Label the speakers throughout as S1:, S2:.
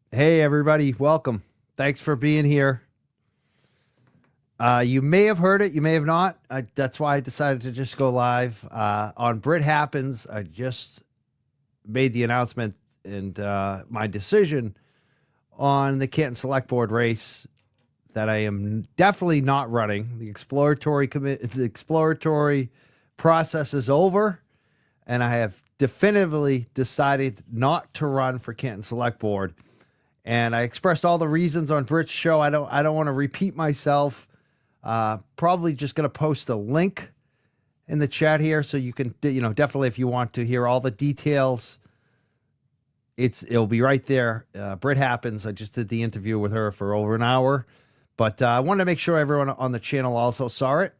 S1: Hey, everybody. Welcome. Thanks for being here. You may have heard it. You may have not. That's why I decided to just go live. On Brit Happens, I just made the announcement and my decision on the Canton Select Board race that I am definitely not running. The exploratory process is over, and I have definitively decided not to run for Canton Select Board. And I expressed all the reasons on Brit's show. I don't want to repeat myself. Probably just going to post a link in the chat here so you can, definitely if you want to hear all the details, it'll be right there. Brit Happens. I just did the interview with her for over an hour, but I wanted to make sure everyone on the channel also saw it.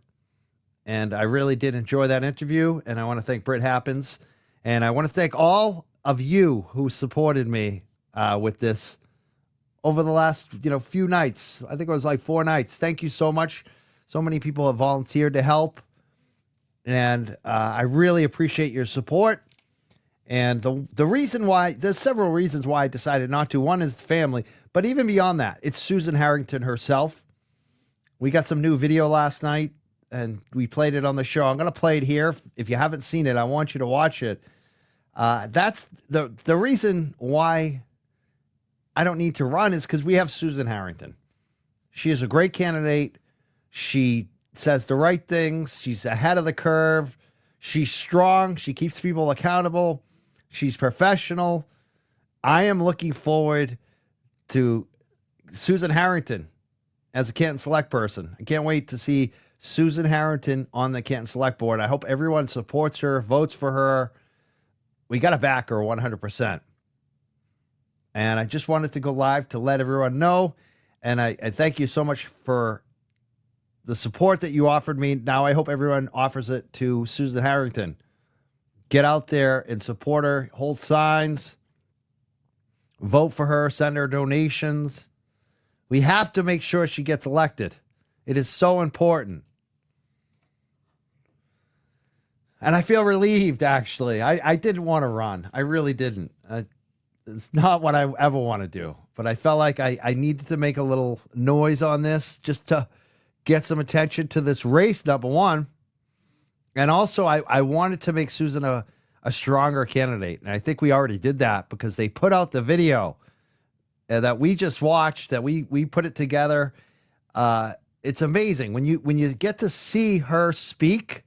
S1: And I really did enjoy that interview. And I want to thank Brit Happens. And I want to thank all of you who supported me with this over the last, few nights. I think it was like 4 nights. Thank you so much. So many people have volunteered to help. And I really appreciate your support. And the reason why, there's several reasons why I decided not to. One is the family, but even beyond that, it's Susan Harrington herself. We got some new video last night and we played it on the show. I'm going to play it here. If you haven't seen it, I want you to watch it. That's the reason why I don't need to run is because we have Susan Harrington. She is a great candidate. She says the right things. She's ahead of the curve. She's strong. She keeps people accountable. She's professional. I am looking forward to Susan Harrington as a Canton Select person. I can't wait to see Susan Harrington on the Canton Select Board. I hope everyone supports her, votes for her. We got to back her 100%. And I just wanted to go live to let everyone know. And I thank you so much for the support that you offered me. Now I hope everyone offers it to Susan Harrington. Get out there and support her. Hold signs. Vote for her. Send her donations. We have to make sure she gets elected. It is so important. And I feel relieved, actually. I didn't want to run. I really didn't. It's not what I ever want to do. But I felt like I needed to make a little noise on this just to get some attention to this race, number one. And also, I wanted to make Susan a stronger candidate. And I think we already did that because they put out the video that we just watched, that we put it together. It's amazing. When you get to see her speak,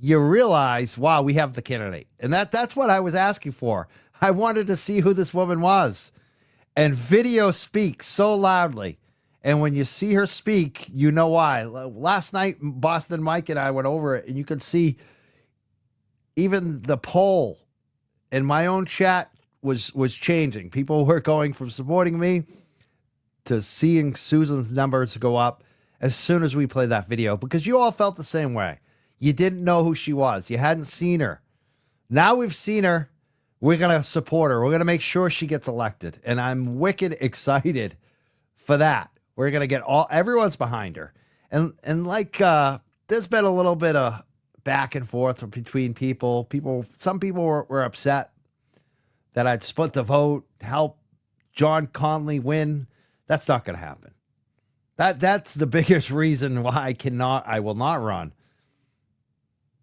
S1: you realize, wow, we have the candidate. And that's what I was asking for. I wanted to see who this woman was. And video speaks so loudly. And when you see her speak, you know why. Last night, Boston Mike and I went over it, and you could see even the poll in my own chat was changing. People were going from supporting me to seeing Susan's numbers go up as soon as we played that video, because you all felt the same way. You didn't know who she was. You hadn't seen her. Now we've seen her. We're going to support her. We're going to make sure she gets elected. And I'm wicked excited for that. We're going to get everyone's behind her. And there's been a little bit of back and forth between people. Some people were upset that I'd split the vote, help John Conley win. That's not going to happen. That's the biggest reason why I will not run,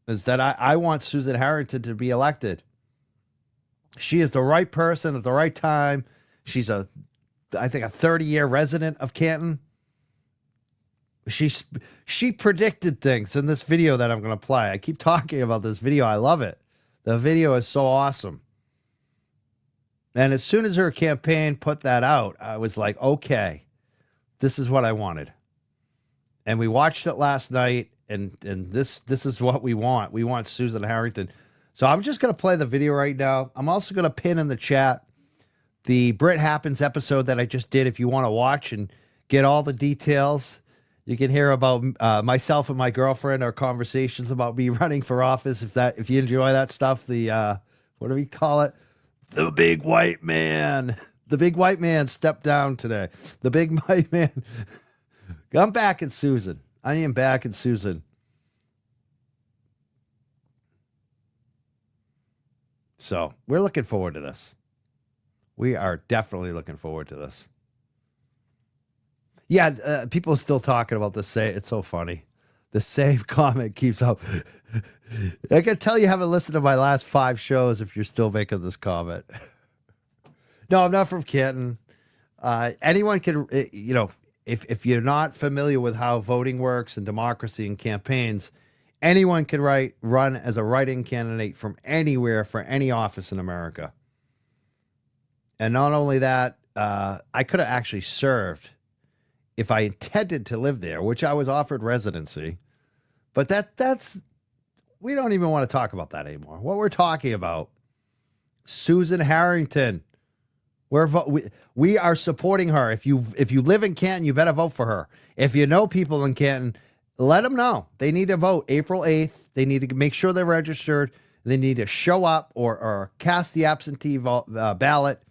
S1: is that I want Susan Harrington to be elected. She is the right person at the right time. She's I think a 30-year resident of Canton. She predicted things in this video that I'm going to play. I keep talking about this video. I love it. The video is so awesome. And as soon as her campaign put that out, I was like, okay, this is what I wanted. And we watched it last night, and this is what we want. We want Susan Harrington. So I'm just going to play the video right now. I'm also going to pin in the chat the Brit Happens episode that I just did. If you want to watch and get all the details, you can hear about myself and my girlfriend, our conversations about me running for office. If you enjoy that stuff, the what do we call it? The big white man. The big white man stepped down today. The big white man. I'm back at Susan. I am back at Susan. So we're looking forward to this. We are definitely looking forward to this. Yeah, people are still talking about this. It's so funny. The same comment keeps up. I can tell you haven't listened to my last 5 shows if you're still making this comment. No, I'm not from Canton. Anyone can, if you're not familiar with how voting works and democracy and campaigns, anyone can run as a write-in candidate from anywhere for any office in America. And not only that, I could have actually served if I intended to live there, which I was offered residency. But that's we don't even want to talk about that anymore. What we're talking about, Susan Harrington. We are supporting her. If you live in Canton, you better vote for her. If you know people in Canton, let them know. They need to vote April 8th. They need to make sure they're registered. They need to show up or cast the absentee ballot.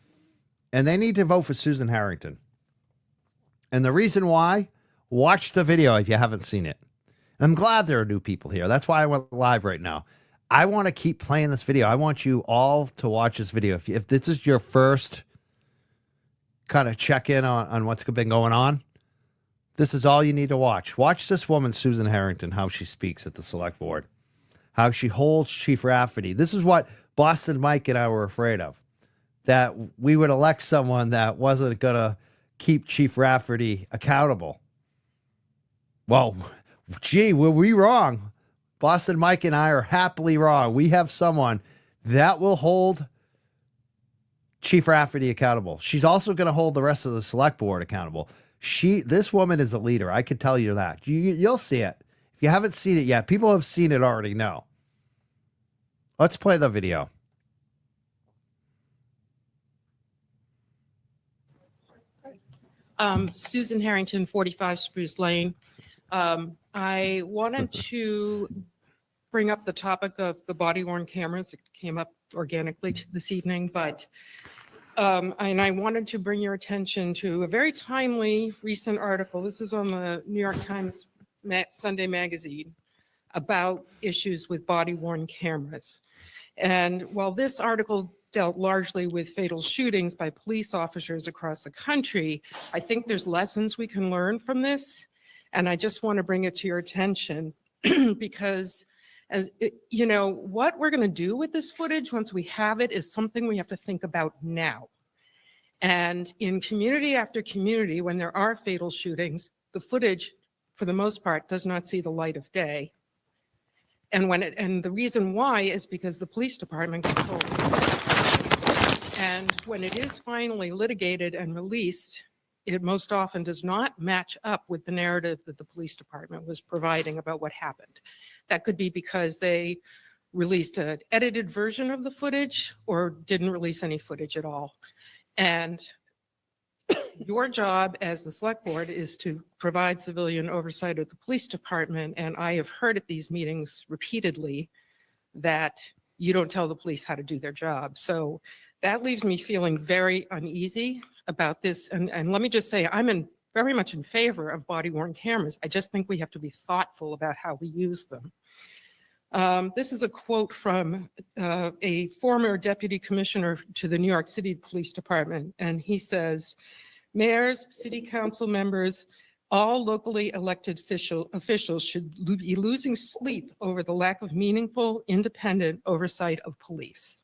S1: And they need to vote for Susan Harrington. And the reason why, watch the video if you haven't seen it. And I'm glad there are new people here. That's why I went live right now. I want to keep playing this video. I want you all to watch this video. If this is your first kind of check in on what's been going on, this is all you need to watch. Watch this woman, Susan Harrington, how she speaks at the select board, how she holds Chief Rafferty. This is what Boston Mike and I were afraid of, that we would elect someone that wasn't going to keep Chief Rafferty accountable. Well, gee, were we wrong? Boston Mike and I are happily wrong. We have someone that will hold Chief Rafferty accountable. She's also going to hold the rest of the select board accountable. This woman is a leader. I can tell you that. You'll see it. If you haven't seen it yet, people have seen it already know. Let's play the video.
S2: Susan Harrington, 45 Spruce Lane. I wanted to bring up the topic of the body-worn cameras. It came up organically this evening, but and I wanted to bring your attention to a very timely recent article. This is on the New York Times Sunday magazine about issues with body-worn cameras. And while this article dealt largely with fatal shootings by police officers across the country, I think there's lessons we can learn from this. And I just want to bring it to your attention because, what we're going to do with this footage once we have it is something we have to think about now. And in community after community, when there are fatal shootings, the footage, for the most part, does not see the light of day. And the reason why is because the police department controls it. And when it is finally litigated and released, it most often does not match up with the narrative that the police department was providing about what happened. That could be because they released an edited version of the footage or didn't release any footage at all. And your job as the select board is to provide civilian oversight of the police department. And I have heard at these meetings repeatedly that you don't tell the police how to do their job. So that leaves me feeling very uneasy about this. And let me just say, I'm very much in favor of body-worn cameras. I just think we have to be thoughtful about how we use them. This is a quote from a former deputy commissioner to the New York City Police Department. And he says, mayors, city council members, all locally elected officials should be losing sleep over the lack of meaningful, independent oversight of police.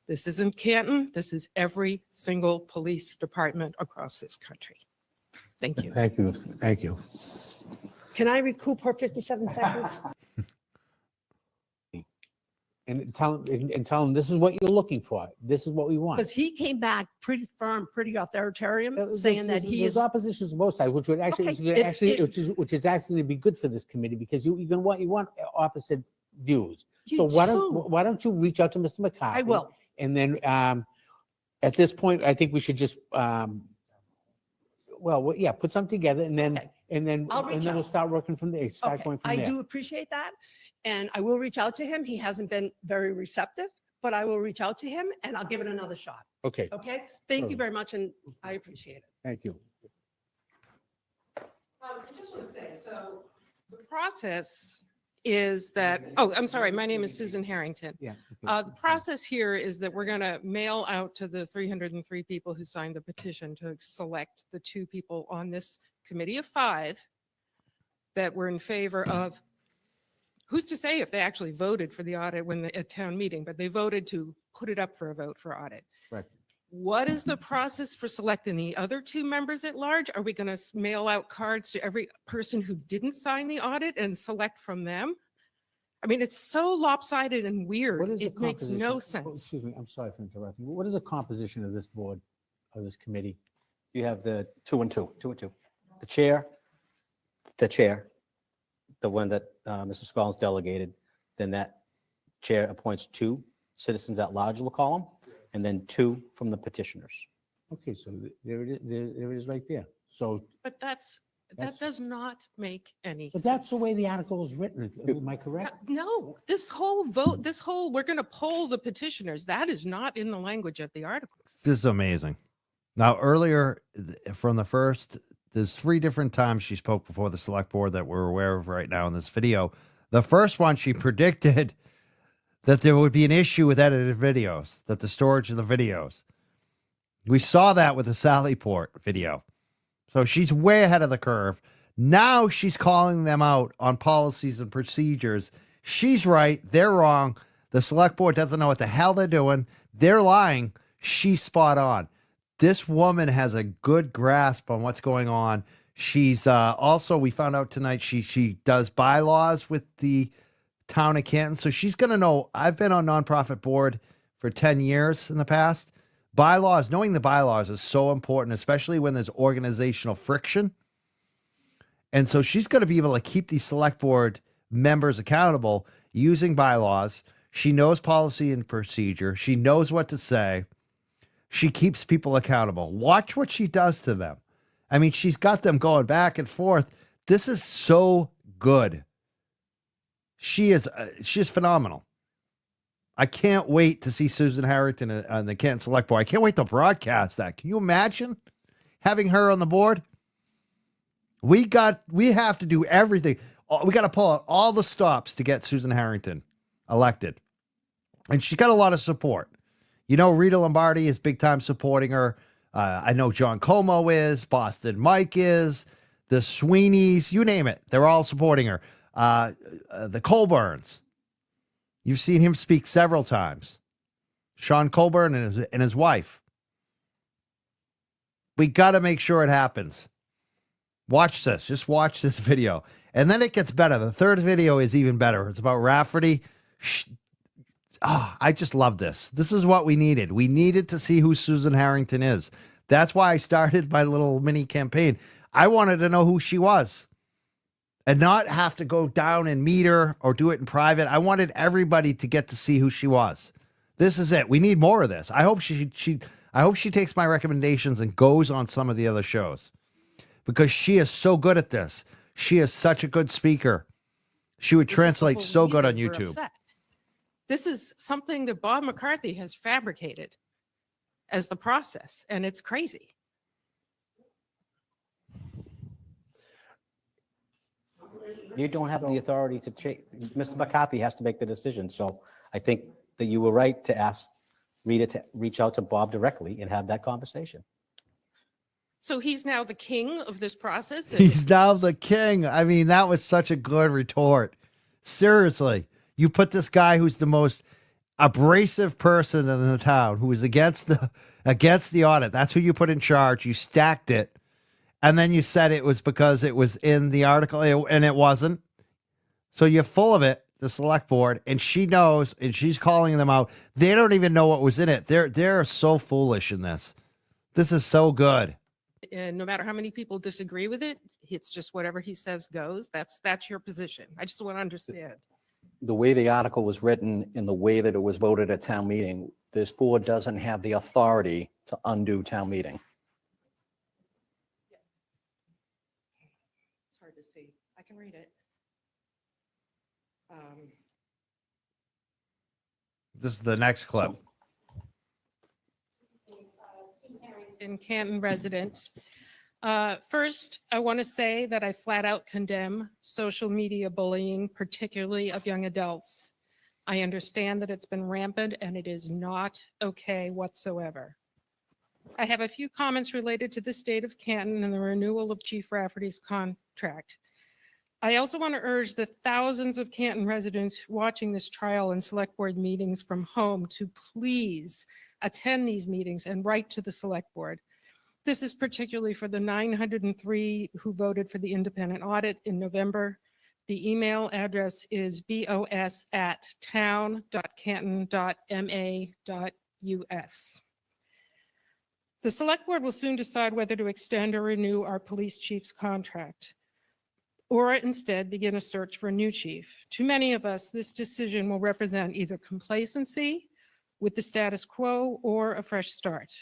S2: This isn't Canton. This is every single police department across this country. Thank you.
S3: Thank you. Thank you.
S4: Can I recoup her 57 seconds?
S3: And tell them this is what you're looking for. This is what we want.
S4: Because he came back pretty firm, pretty authoritarian, saying that he is.
S3: There's oppositions on both sides, which would actually, which is actually be good for this committee because you want opposite views. So why don't you reach out to Mr. McCarthy?
S4: I will.
S3: And then at this point, I think we should just put something together and then we'll start working from there. Going from
S4: I
S3: there.
S4: do appreciate that. And I will reach out to him. He hasn't been very receptive, but I will reach out to him and I'll give it another shot.
S3: Okay.
S4: Okay. Thank you very much. And I appreciate it.
S3: Thank you.
S2: I just want to say, so the process is that, oh, I'm sorry, my name is Susan Harrington.
S3: Yeah.
S2: The process here is that we're going to mail out to the 303 people who signed the petition to select the 2 people on this committee of 5 that were in favor of, who's to say if they actually voted for the audit at town meeting, but they voted to put it up for a vote for audit.
S3: Right.
S2: What is the process for selecting the other 2 members at large? Are we going to mail out cards to every person who didn't sign the audit and select from them? I mean, it's so lopsided and weird.
S3: What is the
S2: It makes no
S3: composition- oh,
S2: sense.
S3: Excuse me, I'm sorry for interrupting. What is the composition of this board, of this committee?
S5: You have the 2 and 2. The chair, the one that Mr. Scollins delegated, then that chair appoints 2 citizens at large, we'll call them, and then 2 from the petitioners.
S3: Okay, so there it is, there it is right there. So,
S2: But that
S3: That's-
S2: does not make any
S3: but
S2: sense.
S3: that's the way the article is written. Am I correct?
S2: No, this whole vote, we're going to poll the petitioners. That is not in the language of the article.
S1: This is amazing. Now, earlier from the first, there's 3 different times she spoke before the select board that we're aware of right now in this video. The first one, she predicted that there would be an issue with edited videos, that the storage of the videos. We saw that with the Sallyport video. So she's way ahead of the curve. Now she's calling them out on policies and procedures. She's right. They're wrong. The select board doesn't know what the hell they're doing. They're lying. She's spot on. This woman has a good grasp on what's going on. She's also, we found out tonight, she does bylaws with the town of Canton. So she's going to know. I've been on nonprofit board for 10 years in the past. Bylaws, knowing the bylaws is so important, especially when there's organizational friction. And so she's going to be able to keep these select board members accountable using bylaws. She knows policy and procedure. She knows what to say. She keeps people accountable. Watch what she does to them. I mean, she's got them going back and forth. This is so good. She is phenomenal. I can't wait to see Susan Harrington on the Canton Select Board. I can't wait to broadcast that. Can you imagine having her on the board? We have to do everything. We got to pull out all the stops to get Susan Harrington elected. And she's got a lot of support. You know, Rita Lombardi is big time supporting her. I know John Como is, Boston Mike is, the Sweeneys, you name it. They're all supporting her. The Colburns. You've seen him speak several times. Sean Colburn and his wife. We got to make sure it happens. Watch this. Just watch this video. And then it gets better. The third video is even better. It's about Rafferty. I just love this. This is what we needed. We needed to see who Susan Harrington is. That's why I started my little mini campaign. I wanted to know who she was and not have to go down and meet her or do it in private. I wanted everybody to get to see who she was. This is it. We need more of this. I hope she takes my recommendations and goes on some of the other shows because she is so good at this. She is such a good speaker. She would
S2: This is the
S1: translate
S2: whole
S1: so good on
S2: reason we're
S1: YouTube.
S2: upset. This is something that Bob McCarthy has fabricated as the process, and it's crazy.
S5: You don't have the authority to change. Mr. McCarthy has to make the decision. So I think that you were right to ask Rita to reach out to Bob directly and have that conversation.
S2: So he's now the king of this process. and-
S1: He's now the king. I mean, that was such a good retort. Seriously, you put this guy who's the most abrasive person in the town, who is against the audit. That's who you put in charge. You stacked it. And then you said it was because it was in the article, and it wasn't. So you're full of it, the select board, and she knows, and she's calling them out. They don't even know what was in it. They're so foolish in this. This is so good.
S2: And no matter how many people disagree with it, it's just whatever he says goes. That's your position. I just want to understand.
S6: The way the article was written and the way that it was voted at town meeting, this board doesn't have the authority to undo town meeting.
S2: It's hard to see. I can read it.
S1: This is the next clip.
S2: In Canton resident, First, I want to say that I flat out condemn social media bullying, particularly of young adults. I understand that it's been rampant and it is not okay whatsoever. I have a few comments related to the state of Canton and the renewal of Chief Rafferty's contract. I also want to urge the thousands of Canton residents watching this trial and select board meetings from home to please attend these meetings and write to the select board. This is particularly for the 903 who voted for the independent audit in November. The email address is bos@town.canton.ma.us. The select board will soon decide whether to extend or renew our police chief's contract, or instead begin a search for a new chief. To many of us, this decision will represent either complacency with the status quo or a fresh start.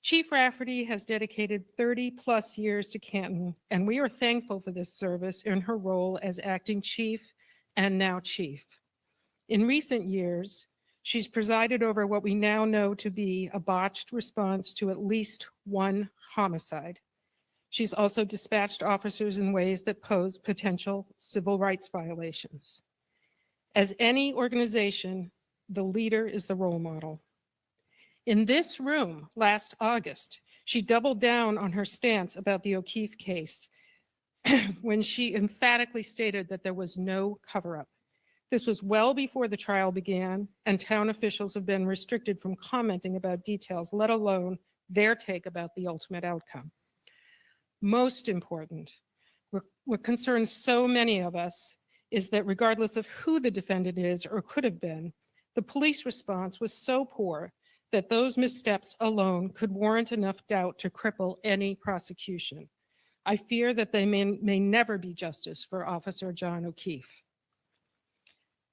S2: Chief Rafferty has dedicated 30 plus years to Canton, and we are thankful for this service in her role as acting chief and now chief. In recent years, she's presided over what we now know to be a botched response to at least one homicide. She's also dispatched officers in ways that pose potential civil rights violations. As any organization, the leader is the role model. In this room last August, she doubled down on her stance about the O'Keefe case when she emphatically stated that there was no cover-up. This was well before the trial began, and town officials have been restricted from commenting about details, let alone their take about the ultimate outcome. Most important, what concerns so many of us is that regardless of who the defendant is or could have been, the police response was so poor that those missteps alone could warrant enough doubt to cripple any prosecution. I fear that there may never be justice for Officer John O'Keefe.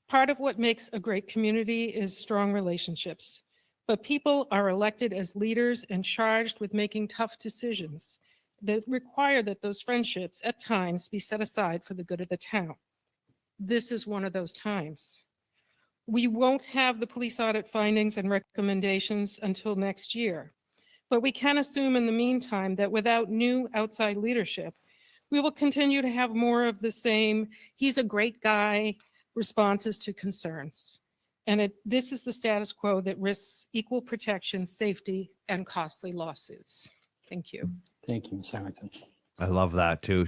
S2: Part of what makes a great community is strong relationships, but people are elected as leaders and charged with making tough decisions that require that those friendships at times be set aside for the good of the town. This is one of those times. We won't have the police audit findings and recommendations until next year, but we can assume in the meantime that without new outside leadership, we will continue to have more of the same, he's a great guy, responses to concerns. And this is the status quo that risks equal protection, safety, and costly lawsuits. Thank you.
S6: Thank you, Ms. Harrington.
S1: I love that too.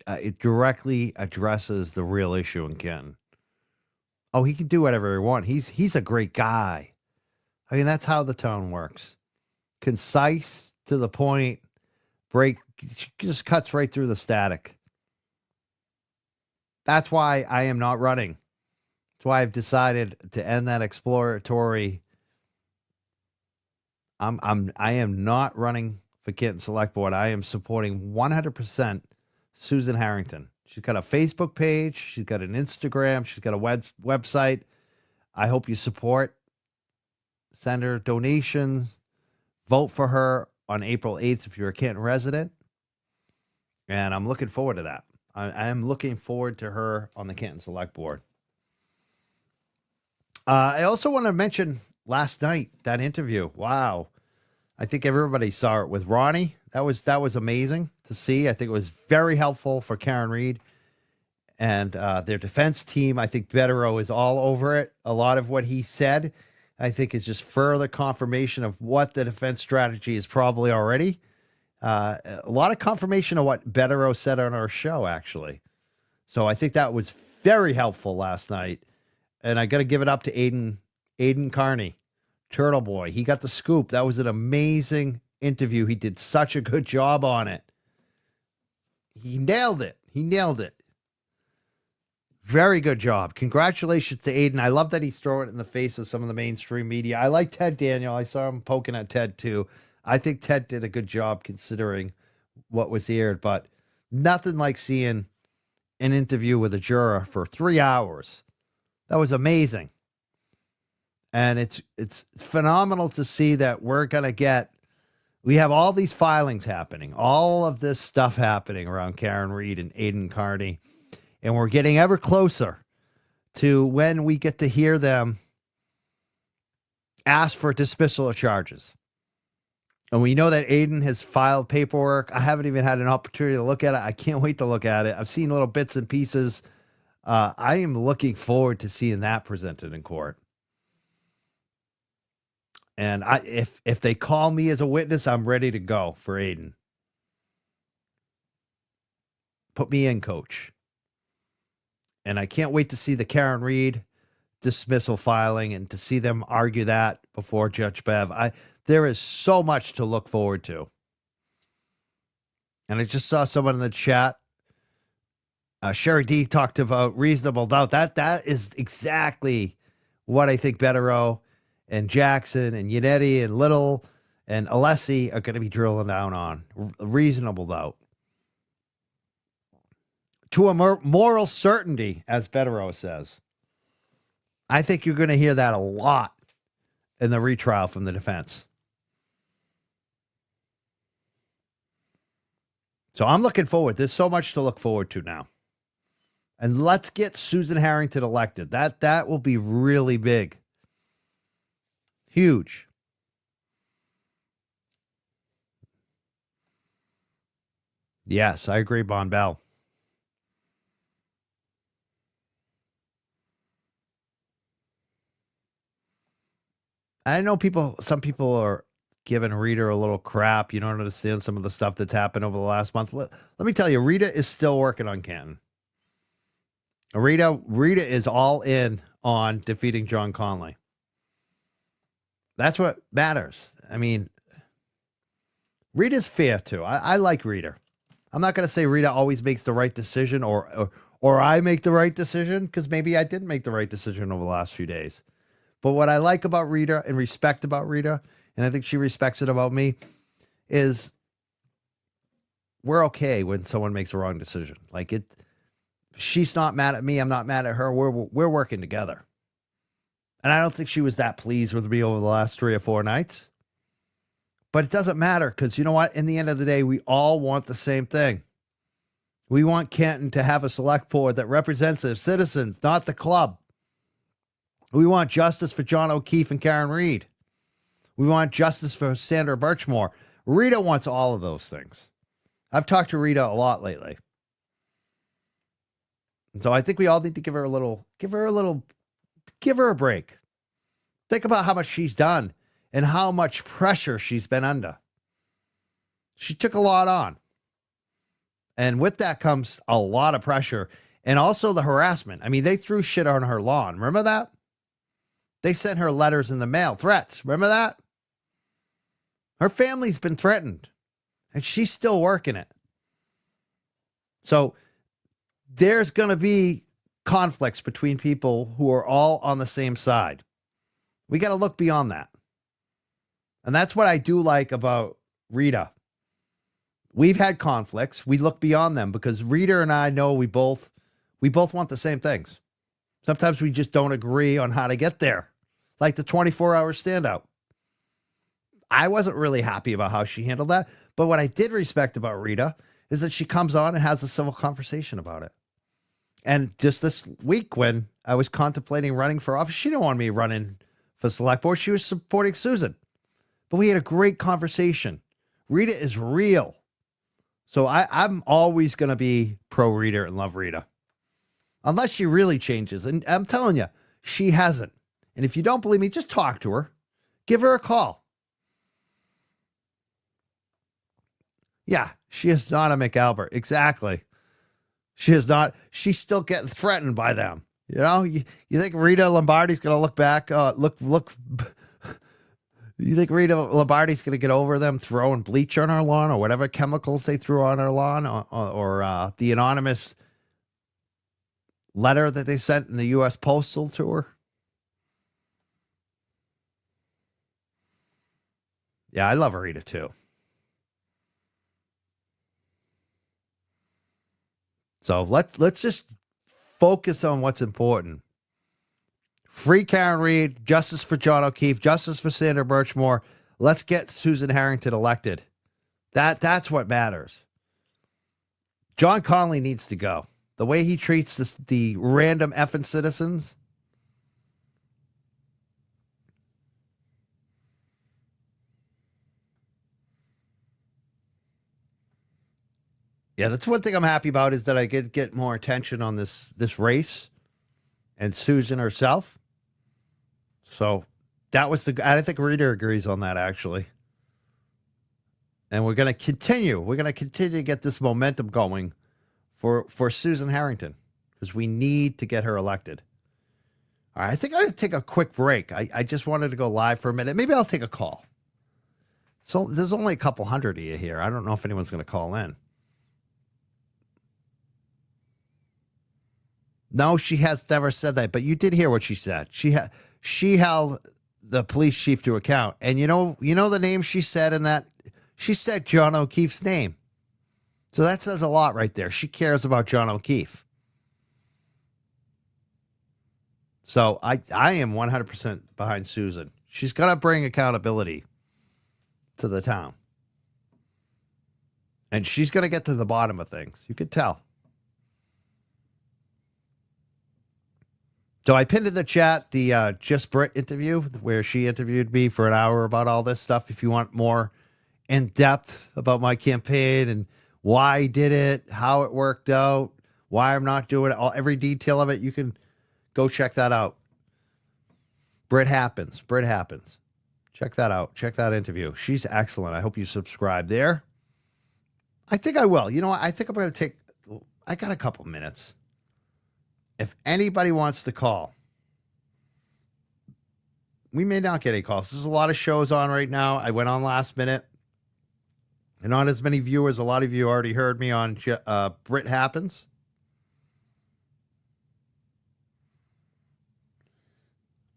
S1: It directly addresses the real issue in Canton. Oh, he can do whatever he wants. He's a great guy. I mean, that's how the tone works. Concise, to the point, just cuts right through the static. That's why I am not running. That's why I've decided to end that exploratory. I am not running for Canton Select Board. I am supporting 100% Susan Harrington. She's got a Facebook page. She's got an Instagram. She's got a website. I hope you support. Send her donations. Vote for her on April 8th if you're a Canton resident. And I'm looking forward to that. I am looking forward to her on the Canton Select Board. I also want to mention last night, that interview. Wow. I think everybody saw it with Ronnie. That was amazing to see. I think it was very helpful for Karen Reed and their defense team. I think Betterow is all over it. A lot of what he said, I think, is just further confirmation of what the defense strategy is probably already. A lot of confirmation of what Betterow said on our show, actually. So I think that was very helpful last night. And I got to give it up to Aiden Carney, Turtle Boy. He got the scoop. That was an amazing interview. He did such a good job on it. He nailed it. Very good job. Congratulations to Aiden. I love that he's throwing it in the face of some of the mainstream media. I like Ted Daniel. I saw him poking at Ted too. I think Ted did a good job considering what was aired, but nothing like seeing an interview with a juror for 3 hours. That was amazing. And it's phenomenal to see that we have all these filings happening, all of this stuff happening around Karen Reed and Aiden Carney. And we're getting ever closer to when we get to hear them ask for dismissal of charges. And we know that Aiden has filed paperwork. I haven't even had an opportunity to look at it. I can't wait to look at it. I've seen little bits and pieces. I am looking forward to seeing that presented in court. And if they call me as a witness, I'm ready to go for Aiden. Put me in, coach. And I can't wait to see the Karen Reed dismissal filing and to see them argue that before Judge Bev. There is so much to look forward to. And I just saw someone in the chat. Sherry D talked about reasonable doubt. That is exactly what I think Betterow and Jackson and Yannetti and Little and Alessi are going to be drilling down on. Reasonable doubt. To a moral certainty, as Betterow says. I think you're going to hear that a lot in the retrial from the defense. So I'm looking forward. There's so much to look forward to now. And let's get Susan Harrington elected. That will be really big. Huge. Yes, I agree, Bon Bell. I know some people are giving Rita a little crap. You don't understand some of the stuff that's happened over the last month. Let me tell you, Rita is still working on Canton. Rita is all in on defeating John Conley. That's what matters. I mean, Rita's fair too. I like Rita. I'm not going to say Rita always makes the right decision or I make the right decision, because maybe I didn't make the right decision over the last few days. But what I like about Rita and respect about Rita, and I think she respects it about me, is we're okay when someone makes a wrong decision. Like she's not mad at me. I'm not mad at her. We're working together. And I don't think she was that pleased with me over the last 3 or 4 nights. But it doesn't matter, because you know what? In the end of the day, we all want the same thing. We want Canton to have a select board that represents the citizens, not the club. We want justice for John O'Keefe and Karen Reed. We want justice for Sandra Birchmore. Rita wants all of those things. I've talked to Rita a lot lately. And so I think we all need to give her a break. Think about how much she's done and how much pressure she's been under. She took a lot on. And with that comes a lot of pressure, and also the harassment. I mean, they threw shit on her lawn. Remember that? They sent her letters in the mail, threats. Remember that? Her family's been threatened, and she's still working it. So there's going to be conflicts between people who are all on the same side. We got to look beyond that. And that's what I do like about Rita. We've had conflicts. We look beyond them, because Rita and I know we both want the same things. Sometimes we just don't agree on how to get there. Like the 24-hour standout. I wasn't really happy about how she handled that. But what I did respect about Rita is that she comes on and has a civil conversation about it. And just this week, when I was contemplating running for office, she didn't want me running for select board. She was supporting Susan. But we had a great conversation. Rita is real. So I'm always going to be pro Rita and love Rita. Unless she really changes. And I'm telling you, she hasn't. And if you don't believe me, just talk to her. Give her a call. Yeah, she is not a McAlbert. Exactly. She is not. She's still getting threatened by them. You know, you think Rita Lombardi's going to look back, you think Rita Lombardi's going to get over them throwing bleach on our lawn or whatever chemicals they threw on our lawn, or the anonymous letter that they sent in the U.S. Postal to her? Yeah, I love Rita too. So let's just focus on what's important. Free Karen Reed, justice for John O'Keefe, justice for Sandra Birchmore. Let's get Susan Harrington elected. That's what matters. John Conley needs to go. The way he treats the random effing citizens. Yeah, that's one thing I'm happy about is that I could get more attention on this race and Susan herself. So that was I think Rita agrees on that actually. And we're going to continue. We're going to continue to get this momentum going for Susan Harrington because we need to get her elected. All right, I think I'm going to take a quick break. I just wanted to go live for a minute. Maybe I'll take a call. So there's only a couple hundred of you here. I don't know if anyone's going to call in. No, she has never said that, but you did hear what she said. She held the police chief to account. And you know the name she said in that? She said John O'Keefe's name. So that says a lot right there. She cares about John O'Keefe. So I am 100% behind Susan. She's going to bring accountability to the town. And she's going to get to the bottom of things. You could tell. So I pinned in the chat the Just Brit interview where she interviewed me for an hour about all this stuff. If you want more in depth about my campaign and why I did it, how it worked out, why I'm not doing it, every detail of it, you can go check that out. Brit Happens. Check that out. Check that interview. She's excellent. I hope you subscribe there. I think I will. You know what? I think I'm going to I got a couple minutes. If anybody wants to call, we may not get any calls. There's a lot of shows on right now. I went on last minute. And not as many viewers. A lot of you already heard me on Brit Happens.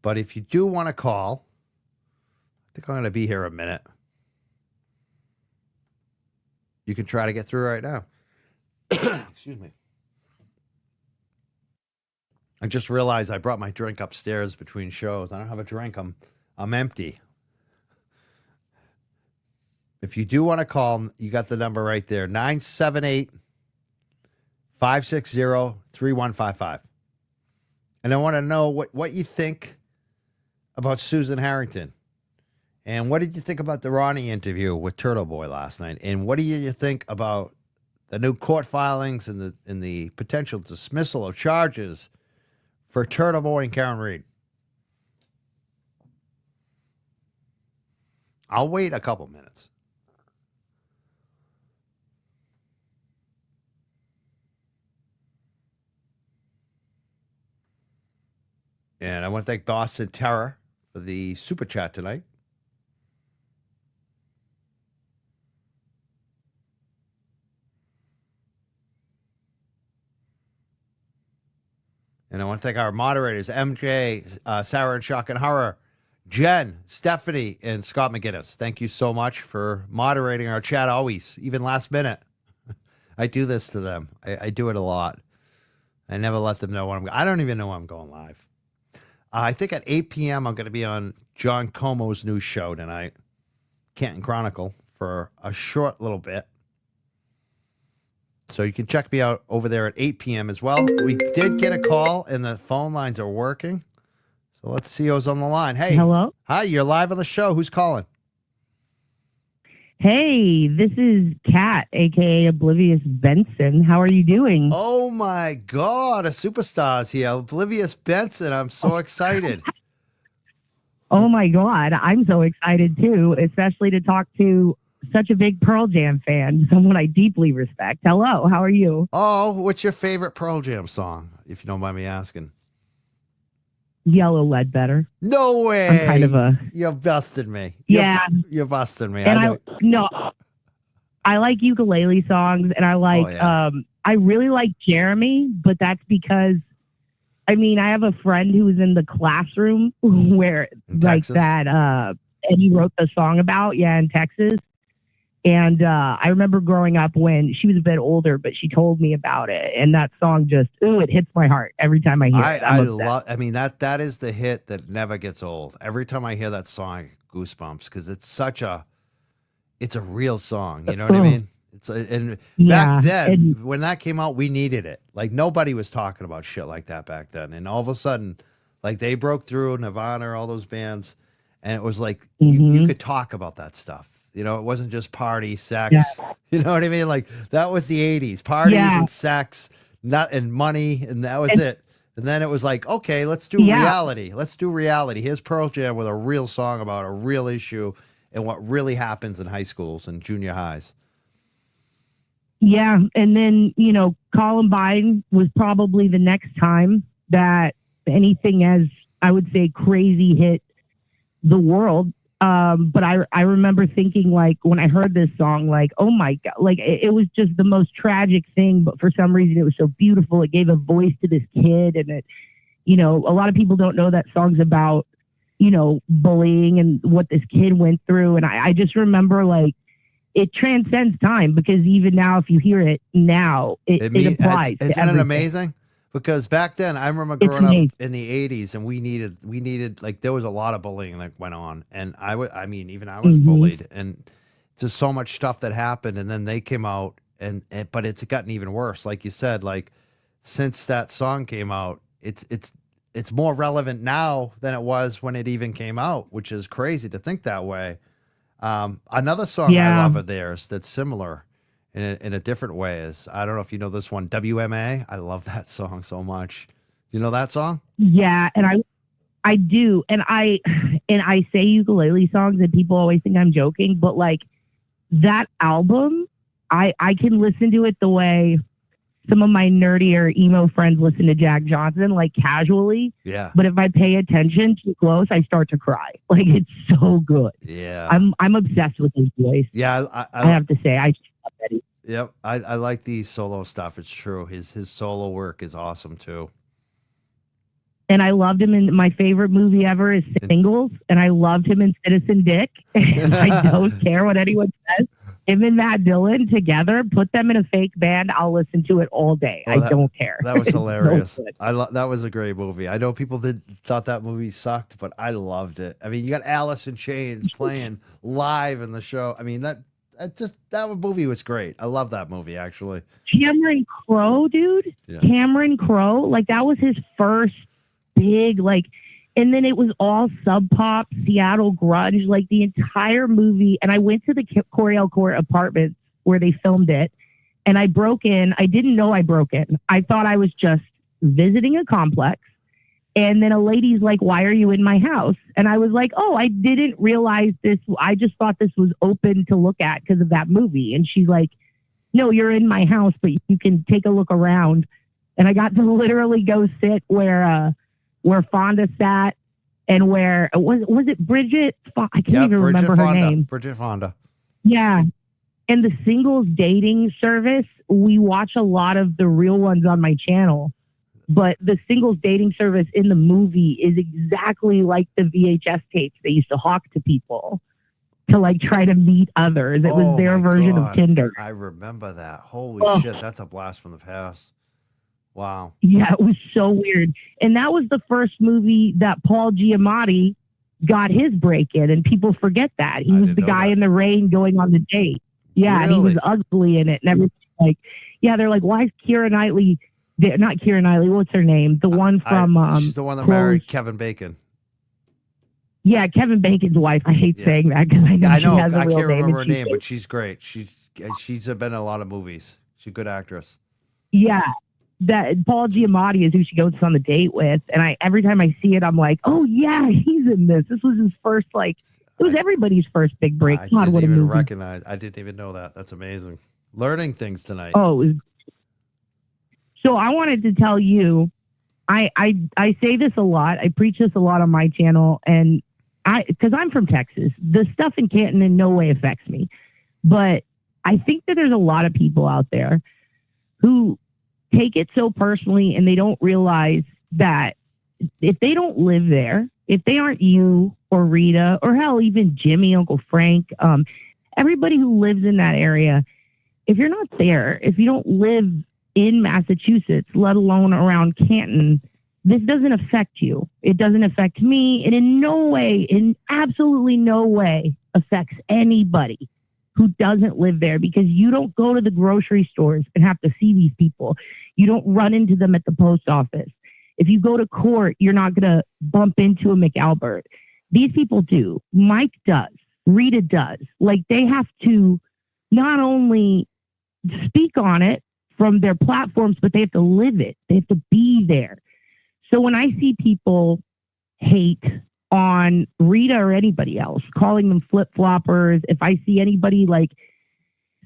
S1: But if you do want to call, I think I'm going to be here a minute. You can try to get through right now. Excuse me. I just realized I brought my drink upstairs between shows. I don't have a drink. I'm empty. If you do want to call, you got the number right there. 978-560-3155. And I want to know what you think about Susan Harrington. And what did you think about the Ronnie interview with Turtle Boy last night? And what do you think about the new court filings and the potential dismissal of charges for Turtle Boy and Karen Reed? I'll wait a couple minutes. And I want to thank Boston Terror for the super chat tonight. And I want to thank our moderators, MJ, Sarah and Shock and Horror, Jen, Stephanie, and Scott McGinnis. Thank you so much for moderating our chat always, even last minute. I do this to them. I do it a lot. I never let them know when I don't even know when I'm going live. I think at 8 p.m. I'm going to be on John Como's new show tonight, Canton Chronicle, for a short little bit. So you can check me out over there at 8 p.m. as well. We did get a call, and the phone lines are working. So let's see who's on the line. Hey.
S7: Hello?
S1: Hi, you're live on the show. Who's calling?
S7: Hey, this is Kat, a.k.a. Oblivious Benson. How are you doing?
S1: Oh, my God. A superstar's here. Oblivious Benson. I'm so excited.
S7: Oh, my God. I'm so excited, too, especially to talk to such a big Pearl Jam fan, someone I deeply respect. Hello, how are you?
S1: Oh, what's your favorite Pearl Jam song, if you don't mind me asking?
S7: Yellow Ledbetter.
S1: No way.
S7: I'm kind of a...
S1: You're busting me.
S7: Yeah.
S1: You're busting me.
S7: And I like ukulele songs, and I like, I really like Jeremy, but that's because, I mean, I have a friend who was in the classroom where,
S1: in
S7: like
S1: Texas?
S7: that, and he wrote the song about, in Texas. And I remember growing up when she was a bit older, but she told me about it. And that song just, it hits my heart every time I hear it.
S1: I love, I mean, that is the hit that never gets old. Every time I hear that song, I get goosebumps because it's a real song. You know what I mean? Back then, when that came out, we needed it. Like nobody was talking about shit like that back then. And all of a sudden, like they broke through Nirvana, all those bands. And it was like, you could talk about that stuff. You know, it wasn't just party, sex. You know what I mean? Like that was the 80s. Parties and sex, and money, and that was it. And then it was like, okay, let's do reality. Let's do reality. Here's Pearl Jam with a real song about a real issue and what really happens in high schools and junior highs.
S7: Yeah. And then, you know, Columbine was probably the next time that anything as, I would say, crazy hit the world. But I remember thinking, like, when I heard this song, like, oh my God, like it was just the most tragic thing. But for some reason, it was so beautiful. It gave a voice to this kid. And it, you know, a lot of people don't know that song's about, you know, bullying and what this kid went through. And I just remember, like, it transcends time, because even now, if you hear it now, it applies.
S1: Isn't it amazing? Because back then, I remember growing up in the 80s, and we needed like, there was a lot of bullying that went on, and I was bullied, and just so much stuff that happened, and then they came out, but it's gotten even worse. Like you said, like since that song came out, it's more relevant now than it was when it even came out, which is crazy to think that way. Another song I love of theirs that's similar in a different way is, I don't know if you know this one, WMA. I love that song so much. You know that song? Yeah, and I do, and I say ukulele songs, and people always think I'm joking, but like that album, I can listen to it the way some of my nerdier emo friends listen to Jack Johnson, like casually. Yeah. But if I pay attention too close, I start to cry. Like, it's so good. Yeah. I'm obsessed with his voice. Yeah. I have to say, I love Eddie. Yep. I like the solo stuff. It's true. His solo work is awesome too. And I loved him in my favorite movie ever is Singles. And I loved him in Citizen Dick. And I don't care what anyone says. Him and Matt Dillon together, put them in a fake band, I'll listen to it all day. I don't care. That was hilarious. That was a great movie. I know people thought that movie sucked, but I loved it. I mean, you got Alice in Chains playing live in the show. I mean, that movie was great. I love that movie, actually. Cameron Crowe, dude. Yeah. Cameron Crowe, like that was his first big, like. And then it was all Sub Pop, Seattle grunge, like the entire movie. And I went to the Coryell Court apartments where they filmed it. And I broke in. I didn't know I broke in. I thought I was just visiting a complex. And then a lady's like, why are you in my house? And I was like, oh, I didn't realize this. I just thought this was open to look at because of that movie. And she's like, no, you're in my house, but you can take a look around. And I got to literally go sit where Fonda sat, and where was it Bridget? I can't even remember her name. Bridget Fonda. Yeah. And the singles dating service, we watch a lot of the real ones on my channel, but the singles dating service in the movie is exactly like the VHS tapes they used to hawk to people to like try to meet others. It was their version of Tinder. I remember that. Holy shit. That's a blast from the past. Wow. Yeah, it was so weird. And that was the first movie that Paul Giamatti got his break in, and people forget that. He was the guy in the rain going on the date. Yeah, really? And he was ugly in it. And everything, like, yeah, they're like, why is Keira Knightley, not Keira Knightley, what's her name? The one from... she's the one that married Kevin Bacon. Yeah, Kevin Bacon's wife. I hate saying that because I know she has a real name. I can't remember her name, but she's great. She's been in a lot of movies. She's a good actress. Yeah. That Paul Giamatti is who she goes on the date with. And every time I see it, I'm like, oh yeah, he's in this. This was his first, like, it was everybody's first big break. I didn't even recognize. I didn't even know that. That's amazing. Learning things tonight. So I wanted to tell you, I say this a lot. I preach this a lot on my channel, and because I'm from Texas, the stuff in Canton in no way affects me. But I think that there's a lot of people out there who take it so personally, and they don't realize that if they don't live there, if they aren't you or Rita or hell, even Jimmy, Uncle Frank, everybody who lives in that area, if you're not there, if you don't live in Massachusetts, let alone around Canton, this doesn't affect you. It doesn't affect me. And in no way, in absolutely no way affects anybody who doesn't live there, because you don't go to the grocery stores and have to see these people. You don't run into them at the post office. If you go to court, you're not going to bump into a McAlbert. These people do. Mike does.
S7: Rita does. Like, they have to not only speak on it from their platforms, but they have to live it. They have to be there. So when I see people hate on Rita or anybody else, calling them flip-floppers, if I see anybody like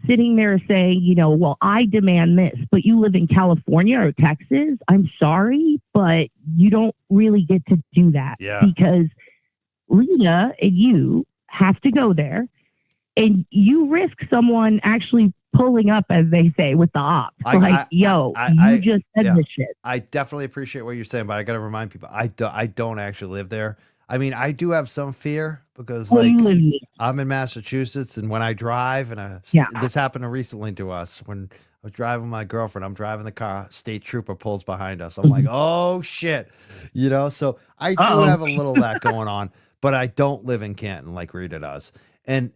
S7: sitting there saying, you know, well, I demand this, but you live in California or Texas, I'm sorry, but you don't really get to do that.
S1: Yeah.
S7: Because Rita and you have to go there, and you risk someone actually pulling up, as they say, with the ops. You just said this shit.
S1: I definitely appreciate what you're saying, but I got to remind people, I don't actually live there. I mean, I do have some fear because, like, I'm in Massachusetts, and when I drive, and this happened recently to us when I was driving with my girlfriend. I'm driving the car, state trooper pulls behind us. I'm like, oh shit, you know. So I do have a little of that going on, but I don't live in Canton like Rita does, and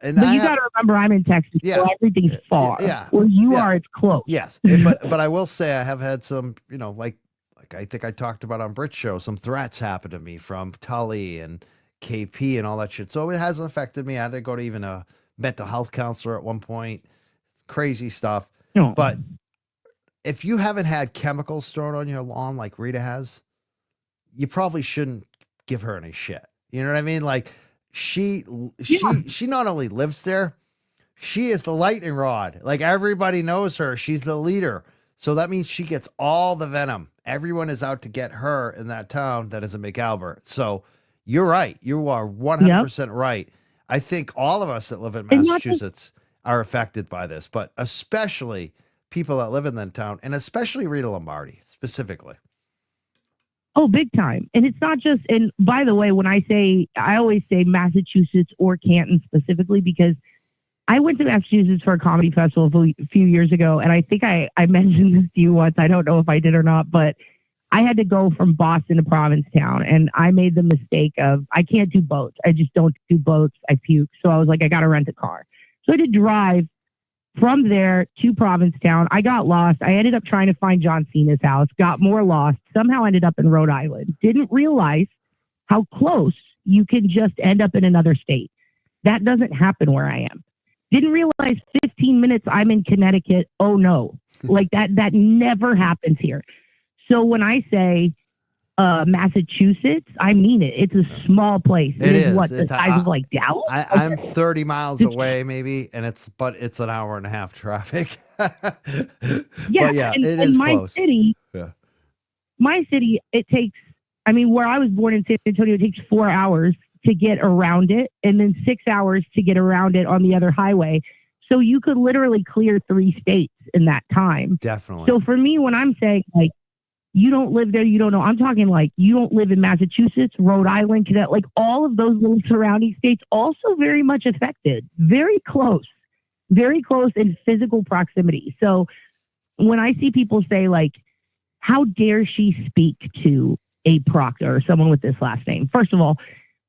S7: but you got to remember, I'm in Texas, so everything's far.
S1: Yeah,
S7: where you are, it's close.
S1: Yes, but I will say I have had some, you know, like I think I talked about on Brit's show, some threats happened to me from Tully and KP and all that shit. So it hasn't affected me. I had to go to even a mental health counselor at one point. Crazy stuff.
S7: No.
S1: But if you haven't had chemicals thrown on your lawn like Rita has, you probably shouldn't give her any shit. You know what I mean? Like, she not only lives there, she is the lightning rod. Like, everybody knows her. She's the leader. So that means she gets all the venom. Everyone is out to get her in that town that is in McAlbert. So you're right. You are 100% right. I think all of us that live in Massachusetts are affected by this, but especially people that live in that town, and especially Rita Lombardi specifically.
S7: Oh, big time. And it's not just, and by the way, when I always say Massachusetts or Canton specifically, because I went to Massachusetts for a comedy festival a few years ago, and I think I mentioned this to you once. I don't know if I did or not, but I had to go from Boston to Provincetown, and I made the mistake of, I can't do boats. I just don't do boats. I puke. So I was like, I got to rent a car. So I had to drive from there to Provincetown. I got lost. I ended up trying to find John Cena's house, got more lost, somehow ended up in Rhode Island. Didn't realize how close you can just end up in another state. That doesn't happen where I am. Didn't realize 15 minutes I'm in Connecticut. Oh no. Like that never happens here. So when I say Massachusetts, I mean it. It's a small place.
S1: It is.
S7: What, the size of like Dallas?
S1: I'm 30 miles away maybe, and it's an hour and a half traffic.
S7: Yeah,
S1: but
S7: and
S1: it is
S7: my
S1: close.
S7: City,
S1: yeah.
S7: My city, it takes, I mean, where I was born in San Antonio, it takes 4 hours to get around it, and then 6 hours to get around it on the other highway. So you could literally clear 3 states in that time.
S1: Definitely.
S7: So for me, when I'm saying like, you don't live there, you don't know, I'm talking like you don't live in Massachusetts, Rhode Island, Connecticut, like all of those little surrounding states also very much affected, very close in physical proximity. So when I see people say like, how dare she speak to a proctor or someone with this last name? First of all,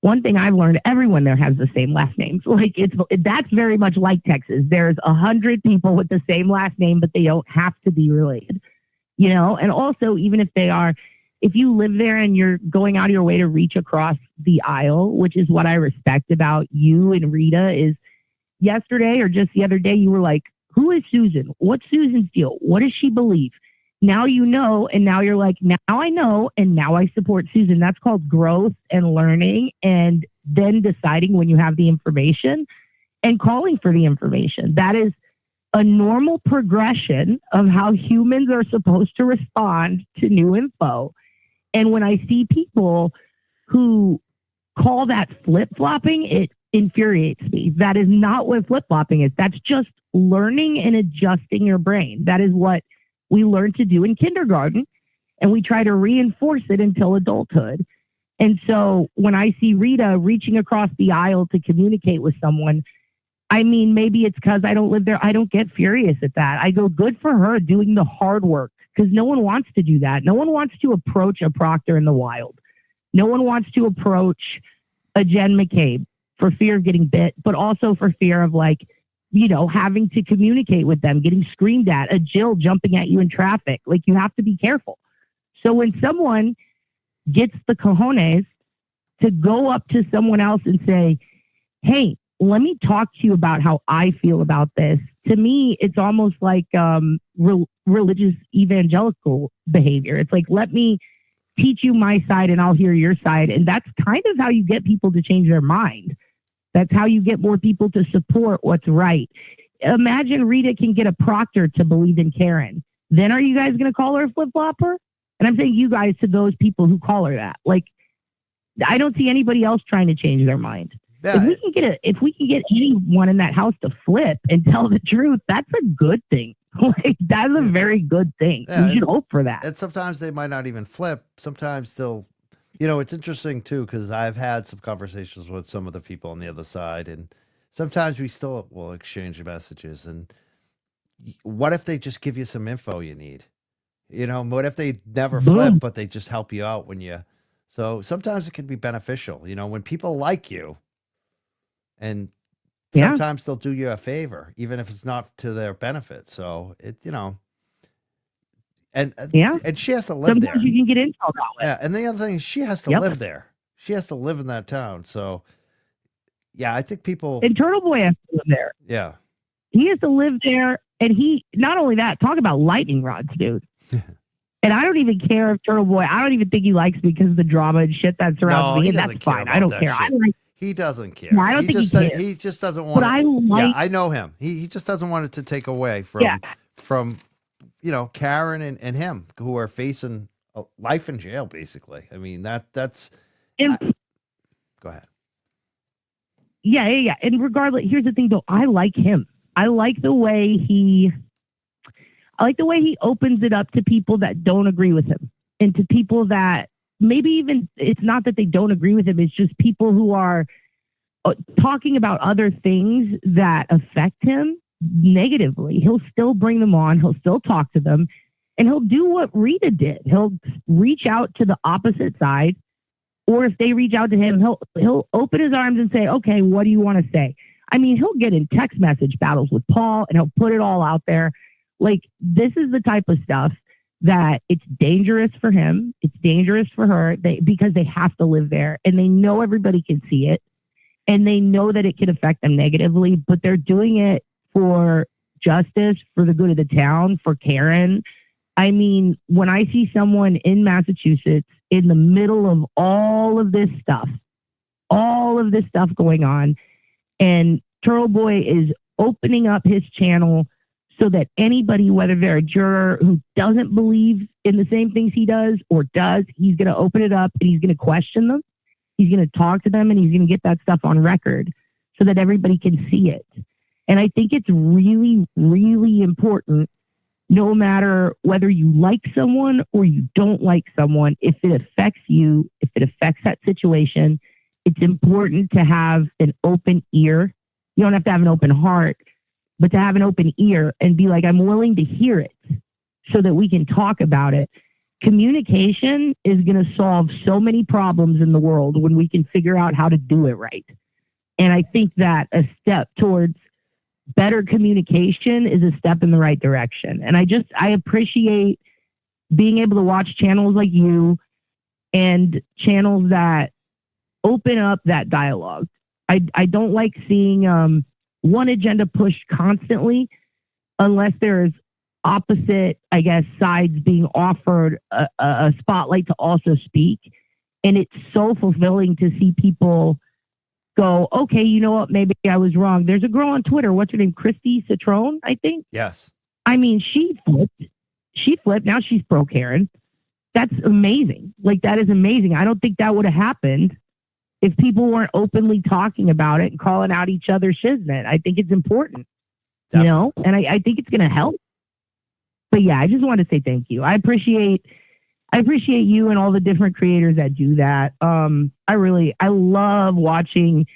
S7: one thing I've learned, everyone there has the same last names. Like that's very much like Texas. There's 100 people with the same last name, but they don't have to be related, you know? And also, even if they are, if you live there and you're going out of your way to reach across the aisle, which is what I respect about you and Rita, is yesterday or just the other day, you were like, who is Susan? What's Susan's deal? What does she believe? Now you know, and now you're like, now I know, and now I support Susan. That's called growth and learning, and then deciding when you have the information and calling for the information. That is a normal progression of how humans are supposed to respond to new info. And when I see people who call that flip-flopping, it infuriates me. That is not what flip-flopping is. That's just learning and adjusting your brain. That is what we learn to do in kindergarten, and we try to reinforce it until adulthood. And so when I see Rita reaching across the aisle to communicate with someone, I mean, maybe it's because I don't live there. I don't get furious at that. I go, good for her doing the hard work, because no one wants to do that. No one wants to approach a proctor in the wild. No one wants to approach a Jen McCabe for fear of getting bit, but also for fear of like, you know, having to communicate with them, getting screamed at, a Jill jumping at you in traffic. Like, you have to be careful. So when someone gets the cojones to go up to someone else and say, hey, let me talk to you about how I feel about this. To me, it's almost like religious evangelical behavior. It's like, let me teach you my side and I'll hear your side. And that's kind of how you get people to change their mind. That's how you get more people to support what's right. Imagine Rita can get a proctor to believe in Karen. Then are you guys going to call her a flip-flopper? And I'm saying you guys to those people who call her that. Like, I don't see anybody else trying to change their mind.
S1: Yeah,
S7: If we can get anyone in that house to flip and tell the truth, that's a good thing. Like, that's a very good thing.
S1: Yeah,
S7: We should hope for that.
S1: and sometimes they might not even flip. Sometimes they'll, it's interesting too, because I've had some conversations with some of the people on the other side, and sometimes we still will exchange messages. And what if they just give you some info you need? What if they never flip,
S7: Boom.
S1: but they just help you out when you. So sometimes it can be beneficial, when people like you, and
S7: Yeah.
S1: sometimes they'll do you a favor, even if it's not to their benefit. So and
S7: Yeah.
S1: and she has to live
S7: Sometimes
S1: there.
S7: you can get intel that way.
S1: Yeah, and the other thing is she has to
S7: Yep.
S1: live there. She has to live in that town. So, yeah, I think people.
S7: And Turtle Boy has to live there.
S1: Yeah,
S7: He has to live there. And he, not only that, talk about lightning rods, dude. And I don't even care if Turtle Boy, I don't even think he likes me because of the drama and shit that surrounds
S1: No,
S7: me.
S1: he
S7: And
S1: doesn't
S7: that's
S1: care
S7: fine.
S1: about
S7: I don't
S1: that
S7: care. I
S1: shit.
S7: like,
S1: he doesn't care.
S7: No, I don't think he cares.
S1: He just doesn't want.
S7: but I like,
S1: Yeah, I know him. He just doesn't want it to take away from Karen and him, who are facing life in jail, basically. I mean that's.
S7: and,
S1: Go ahead.
S7: yeah. And regardless, here's the thing though. I like him. I like the way he opens it up to people that don't agree with him, and to people that maybe even, it's not that they don't agree with him. It's just people who are talking about other things that affect him negatively. He'll still bring them on. He'll still talk to them, and he'll do what Rita did. He'll reach out to the opposite side, or if they reach out to him, he'll open his arms and say, okay, what do you want to say? I mean, he'll get in text message battles with Paul, and he'll put it all out there. Like, this is the type of stuff that it's dangerous for him. It's dangerous for her because they have to live there, and they know everybody can see it, and they know that it can affect them negatively, but they're doing it for justice, for the good of the town, for Karen. I mean, when I see someone in Massachusetts in the middle of all of this stuff going on, and Turtle Boy is opening up his channel so that anybody, whether they're a juror who doesn't believe in the same things he does or does, he's going to open it up and he's going to question them. He's going to talk to them, and he's going to get that stuff on record so that everybody can see it. And I think it's really, really important, no matter whether you like someone or you don't like someone, if it affects you, if it affects that situation, it's important to have an open ear. You don't have to have an open heart, but to have an open ear and be like, I'm willing to hear it so that we can talk about it. Communication is going to solve so many problems in the world when we can figure out how to do it right. And I think that a step towards better communication is a step in the right direction. And I appreciate being able to watch channels like you and channels that open up that dialogue. I don't like seeing one agenda pushed constantly unless there's opposite, I guess, sides being offered a spotlight to also speak. And it's so fulfilling to see people go, okay, you know what? Maybe I was wrong. There's a girl on Twitter. What's her name? Christy Citrone, I think.
S1: Yes.
S7: I mean, she flipped. Now she's pro Karen. That's amazing. Like, that is amazing. I don't think that would have happened if people weren't openly talking about it and calling out each other's shiznit. I think it's important,
S1: Definitely.
S7: and I think it's going to help. But yeah, I just want to say thank you. I appreciate you and all the different creators that do that. I love watching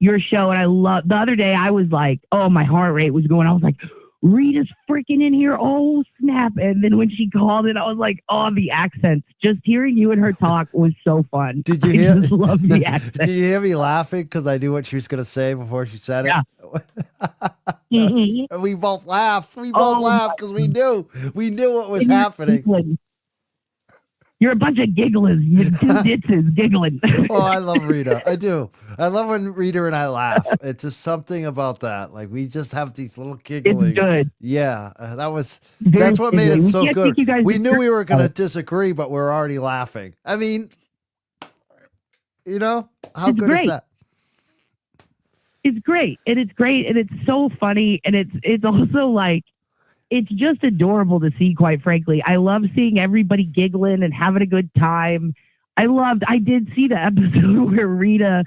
S7: your show. And the other day I was like, oh, my heart rate was going. I was like, Rita's freaking in here. Oh, snap. And then when she called it, I was like, oh, the accents. Just hearing you and her talk was so fun.
S1: Did you hear?
S7: I just love the accent.
S1: Did you hear me laughing because I knew what she was going to say before she said it?
S7: Yeah. Mhm.
S1: And we both laughed. We both laughed because we knew what was
S7: And
S1: happening.
S7: You're a bunch of gigglers. You're two ditches giggling.
S1: Oh, I love Rita. I do. I love when Rita and I laugh. It's just something about that. Like we just have these little giggling.
S7: It's good.
S1: Yeah, that's
S7: Very
S1: what made it
S7: giggly. We
S1: so
S7: can't
S1: good.
S7: take you guys
S1: We
S7: to
S1: knew we were going to
S7: church.
S1: disagree, but we're already laughing. I mean, how
S7: It's
S1: good
S7: great.
S1: is that?
S7: It's great. And it's great. And it's so funny. And it's also like, it's just adorable to see, quite frankly. I love seeing everybody giggling and having a good time. I did see the episode where Rita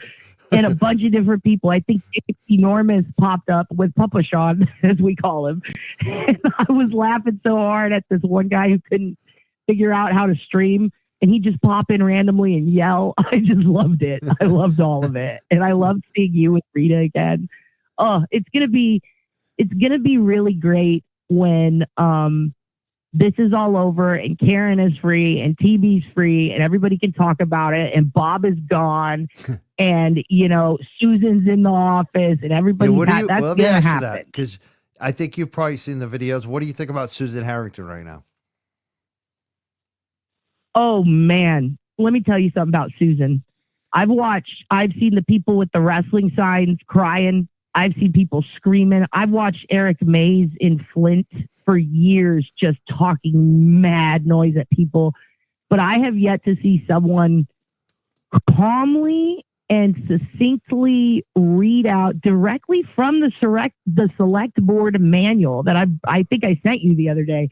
S7: and a bunch of different people, I think Enormous popped up with Papa Sean, as we call him. And I was laughing so hard at this one guy who couldn't figure out how to stream. And he'd just pop in randomly and yell. I just loved it. I loved all of it. And I loved seeing you with Rita again. Oh, it's gonna be really great when this is all over and Karen is free and TB's free and everybody can talk about it and Bob is gone and Susan's in the office and everybody that's gonna happen.
S1: Because I think you've probably seen the videos. What do you think about Susan Harrington right now?
S7: Oh man, let me tell you something about Susan. I've seen the people with the wrestling signs crying. I've seen people screaming. I've watched Eric Mays in Flint for years just talking mad noise at people. But I have yet to see someone calmly and succinctly read out directly from the select board manual that I think I sent you the other day.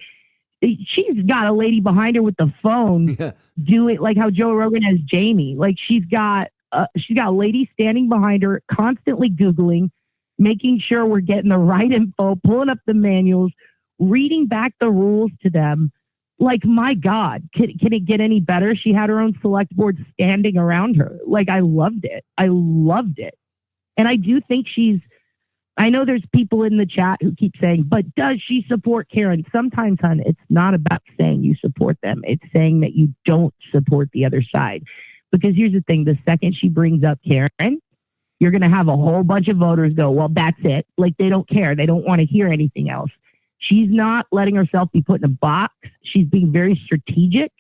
S7: She's got a lady behind her with the phone do it like how Joe Rogan has Jamie. Like she's got a lady standing behind her, constantly Googling, making sure we're getting the right info, pulling up the manuals, reading back the rules to them. Like, my God, can it get any better? She had her own select board standing around her. Like, I loved it. I loved it. And I do think I know there's people in the chat who keep saying, but does she support Karen? Sometimes, hon, it's not about saying you support them. It's saying that you don't support the other side. Because here's the thing, the second she brings up Karen, you're going to have a whole bunch of voters go, well, that's it. Like, they don't care. They don't want to hear anything else. She's not letting herself be put in a box. She's being very strategic.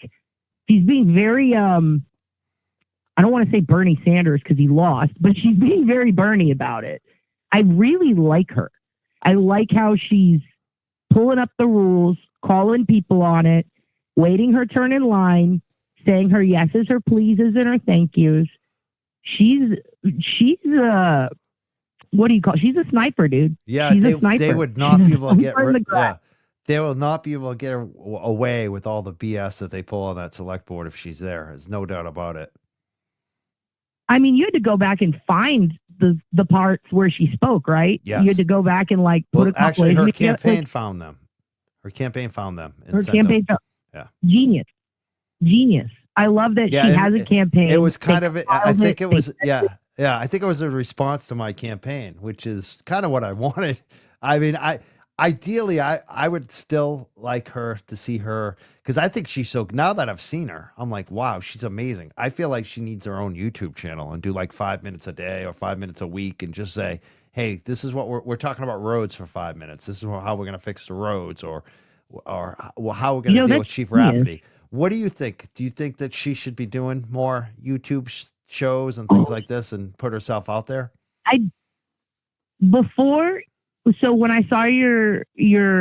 S7: She's being very, I don't want to say Bernie Sanders because he lost, but she's being very Bernie about it. I really like her. I like how she's pulling up the rules, calling people on it, waiting her turn in line, saying her yeses, her pleases, and her thank yous. She's what do you call? She's a sniper, dude.
S1: Yeah,
S7: she's a sniper.
S1: They would not be able to get
S7: yeah,
S1: they will not be able to get away with all the BS that they pull on that select board if she's there. There's no doubt about it.
S7: I mean, you had to go back and find the parts where she spoke, right?
S1: Yes.
S7: You had to go back and put a couple.
S1: Actually, her campaign found them. Her campaign found them.
S7: Her campaign.
S1: Yeah.
S7: Genius. I love that she has a campaign.
S1: It was kind of. I think it was. Yeah. I think it was a response to my campaign, which is kind of what I wanted. I mean, ideally, I would still like her to see her because I think she's so. Now that I've seen her, I'm like, wow, she's amazing. I feel like she needs her own YouTube channel and do like 5 minutes a day or 5 minutes a week and just say, hey, this is what we're talking about roads for 5 minutes. This is how we're going to fix the roads or how we're going to deal with Chief Rafferty. What do you think? Do you think that she should be doing more YouTube shows and things like this and put herself out there?
S7: So when I saw your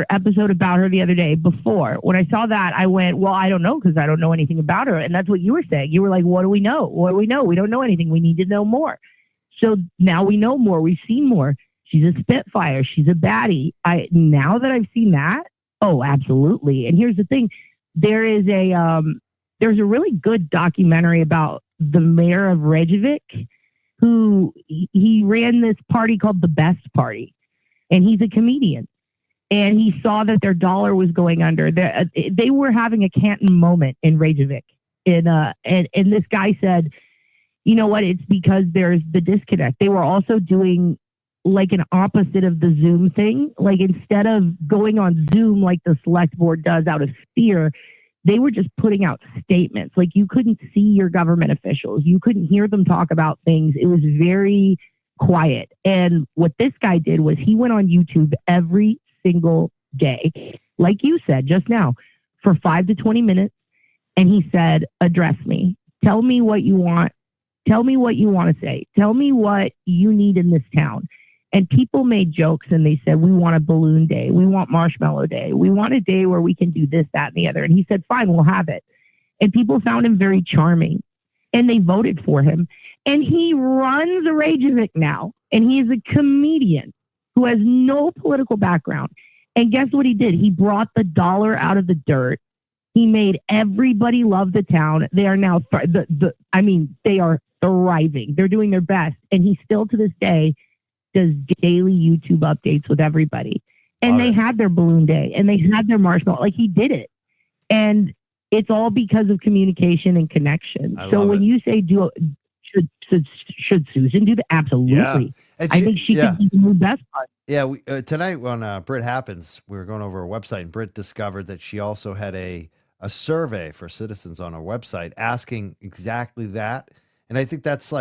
S7: episode about her the other day, when I saw that, I went, well, I don't know because I don't know anything about her. And that's what you were saying. You were like, what do we know? What do we know? We don't know anything. We need to know more. So now we know more. We've seen more. She's a spitfire. She's a baddie. Now that I've seen that, oh, absolutely. And here's the thing. There's a really good documentary about the mayor of Reykjavik who he ran this party called the Best Party. And he's a comedian. And he saw that their dollar was going under. They were having a Canton moment in Reykjavik. And this guy said, you know what? It's because there's the disconnect. They were also doing like an opposite of the Zoom thing. Like instead of going on Zoom like the select board does out of fear, they were just putting out statements. Like you couldn't see your government officials. You couldn't hear them talk about things. It was very quiet. And what this guy did was he went on YouTube every single day, like you said just now, for 5 to 20 minutes and he said, address me. Tell me what you want. Tell me what you want to say. Tell me what you need in this town. And people made jokes and they said, we want a balloon day. We want marshmallow day. We want a day where we can do this, that, and the other. And he said, fine, we'll have it. And people found him very charming and they voted for him. And he runs a Reykjavik now. And he is a comedian who has no political background. And guess what he did? He brought the dollar out of the dirt. He made everybody love the town. They are now, they are thriving. They're doing their best. And he still to this day does daily YouTube updates with everybody. And they had their balloon day and they had their marshmallow. Like he did it. And it's all because of communication and connection. So when you say should Susan do that? Absolutely.
S1: Yeah.
S7: I think she could be the best part.
S1: Yeah, tonight on Brit Happens, we were going over her website, and Brit discovered that she also had a survey for citizens on her website asking exactly that. And I think that's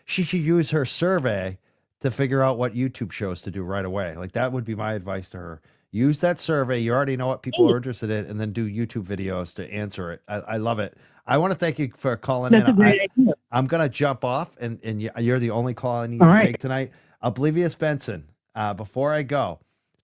S1: she should use her survey to figure out what YouTube shows to do right away. Like that would be my advice to her. Use that survey. You already know what people are interested in, and then do YouTube videos to answer it. I love it. I want to thank you for calling
S7: That's
S1: in.
S7: a great idea.
S1: I'm going to jump off, and you're the only call I need to take tonight. Oblivious Benson, before I go,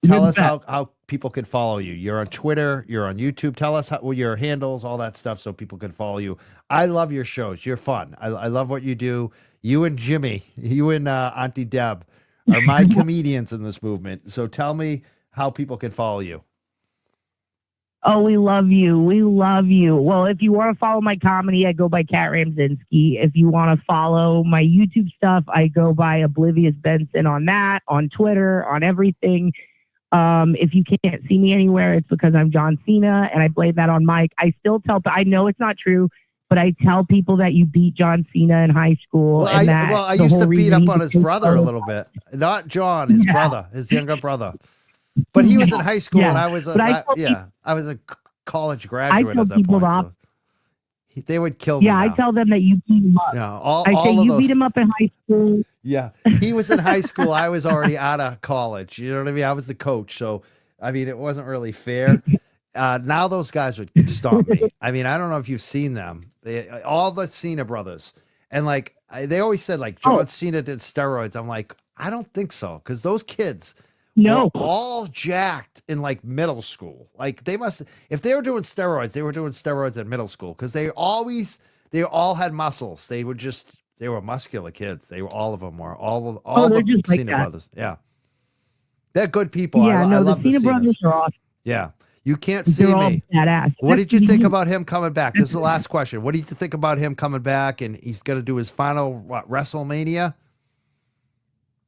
S1: tell us how people can follow you. You're on Twitter. You're on YouTube. Tell us your handles, all that stuff, so people can follow you. I love your shows. You're fun. I love what you do. You and Jimmy, you and Auntie Deb are my comedians in this movement. So tell me how people can follow you.
S7: Oh, we love you. We love you. Well, if you want to follow my comedy, I go by Kat Ramzinski. If you want to follow my YouTube stuff, I go by Oblivious Benson on that, on Twitter, on everything. If you can't see me anywhere, it's because I'm John Cena, and I blame that on Mike. I still tell, I know it's not true, but I tell people that you beat John Cena in high school.
S1: Well, I used to beat up on his brother a little bit. Not John, his brother, his younger brother. But he was in high school, and I was a college graduate at that point. So they would kill me.
S7: Yeah,
S1: now.
S7: I tell them that you beat him up.
S1: Yeah,
S7: I say you beat him up in high school.
S1: Yeah, he was in high school. I was already out of college. You know what I mean? I was the coach, so I mean, it wasn't really fair. Now those guys would stomp me. I mean, I don't know if you've seen them. All the Cena brothers, and like they always said, like John Cena did steroids. I'm like, I don't think so, because those kids.
S7: No,
S1: all jacked in like middle school. Like they must, if they were doing steroids, they were doing steroids in middle school because they all had muscles. They were muscular kids. All of them were all the Cena brothers. Yeah, they're good people.
S7: Yeah,
S1: I love
S7: the Cena brothers are awesome.
S1: Yeah, you can't see me.
S7: Badass.
S1: What did you think about him coming back? This is the last question. What did you think about him coming back? And he's going to do his final WrestleMania.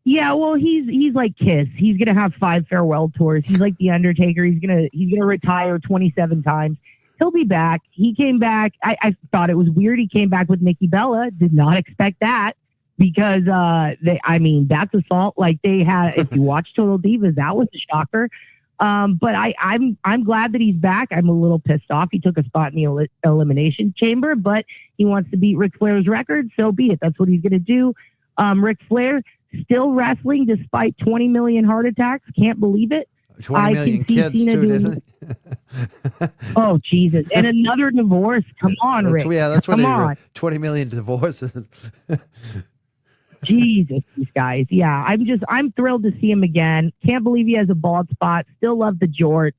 S7: Yeah, well, he's like Kiss. He's gonna have 5 farewell tours. He's like the Undertaker. He's gonna retire 27 times. He'll be back. He came back. I thought it was weird. He came back with Nikki Bella. Did not expect that because that's assault. Like they had. If you watch Total Divas, that was a shocker. But I'm glad that he's back. I'm a little pissed off. He took a spot in the Elimination Chamber, but he wants to beat Ric Flair's record. So be it. That's what he's gonna do. Ric Flair. Still wrestling despite 20 million heart attacks. Can't believe it.
S1: 20 million kids too, didn't it?
S7: Oh, Jesus. And another divorce. Come on, Rick.
S1: Yeah, that's what
S7: Come on.
S1: 20 million divorces.
S7: Jesus, these guys. Yeah, I'm thrilled to see him again. Can't believe he has a bald spot. Still love the jorts.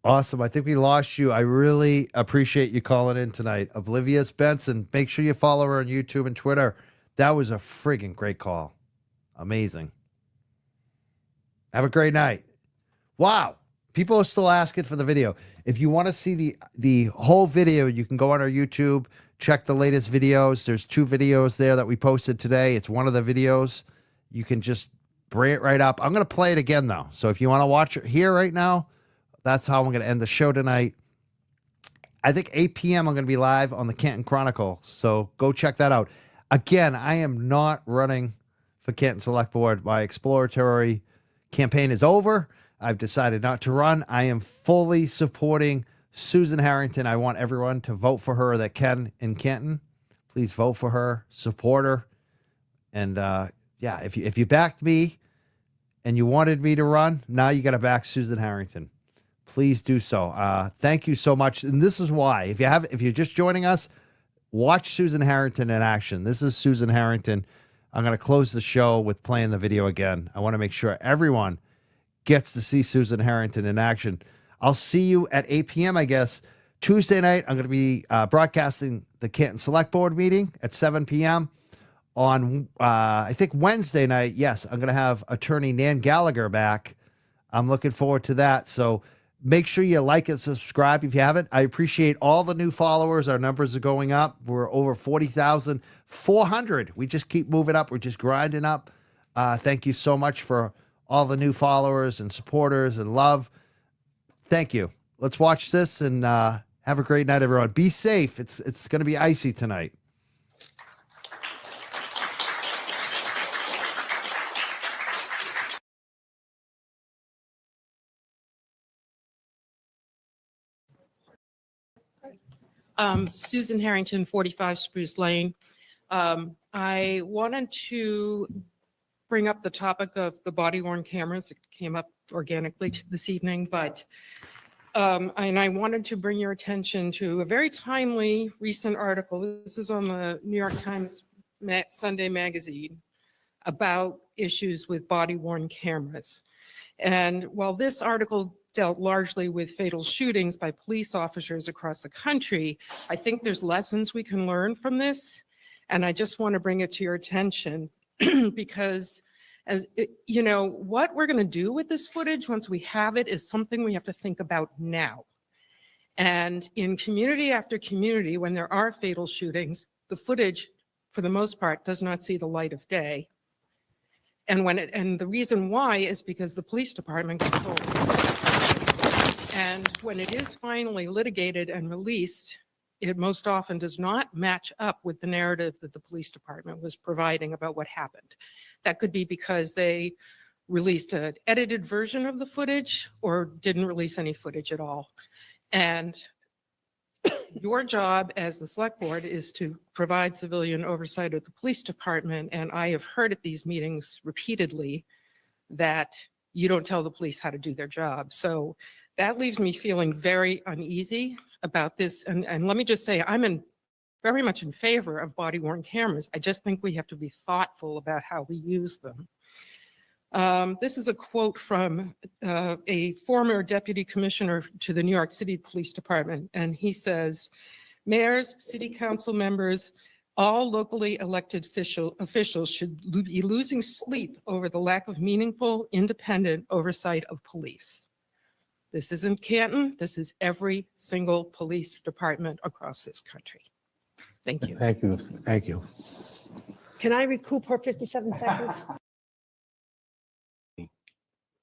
S1: Awesome. I think we lost you. I really appreciate you calling in tonight. Oblivious Benson. Make sure you follow her on YouTube and Twitter. That was a friggin' great call. Amazing. Have a great night. Wow. People are still asking for the video. If you want to see the whole video, you can go on our YouTube, check the latest videos. There's 2 videos there that we posted today. It's one of the videos. You can just bring it right up. I'm going to play it again, though. So if you want to watch it here right now, that's how I'm going to end the show tonight. I think 8 p.m. I'm going to be live on the Canton Chronicle, so go check that out. Again, I am not running for Canton Select Board. My exploratory campaign is over. I've decided not to run. I am fully supporting Susan Harrington. I want everyone to vote for her that can in Canton. Please vote for her, support her. And if you backed me and you wanted me to run, now you got to back Susan Harrington. please do so. Thank you so much. And this is why, if you're just joining us, watch Susan Harrington in action. This is Susan Harrington. I'm going to close the show with playing the video again. I want to make sure everyone gets to see Susan Harrington in action. I'll see you at 8 p.m., I guess. Tuesday night, I'm going to be broadcasting the Canton Select Board meeting at 7 p.m. On, I think, Wednesday night, yes, I'm going to have attorney Nan Gallagher back. I'm looking forward to that. So make sure you like and subscribe if you haven't. I appreciate all the new followers. Our numbers are going up. We're over 40,400. We just keep moving up. We're just grinding up. Thank you so much for all the new followers and supporters and love. Thank you. Let's watch this and have a great night, everyone. Be safe. It's going to be icy tonight.
S2: Susan Harrington, 45 Spruce Lane. I wanted to bring up the topic of the body-worn cameras. It came up organically this evening, but and I wanted to bring your attention to a very timely recent article. This is on the New York Times Sunday magazine about issues with body-worn cameras. And while this article dealt largely with fatal shootings by police officers across the country, I think there's lessons we can learn from this. And I just want to bring it to your attention because, you know, what we're going to do with this footage once we have it is something we have to think about now. And in community after community, when there are fatal shootings, the footage, for the most part, does not see the light of day. And the reason why is because the police department controls it. And when it is finally litigated and released, it most often does not match up with the narrative that the police department was providing about what happened. That could be because they released an edited version of the footage or didn't release any footage at all. And your job as the select board is to provide civilian oversight of the police department. And I have heard at these meetings repeatedly that you don't tell the police how to do their job. So that leaves me feeling very uneasy about this. And let me just say, I'm very much in favor of body-worn cameras. I just think we have to be thoughtful about how we use them. This is a quote from a former deputy commissioner to the New York City Police Department. And he says, mayors, city council members, all locally elected officials should be losing sleep over the lack of meaningful, independent oversight of police. This isn't Canton. This is every single police department across this country. Thank you.
S3: Thank you. Thank you.
S4: Can I recoup her 57 seconds?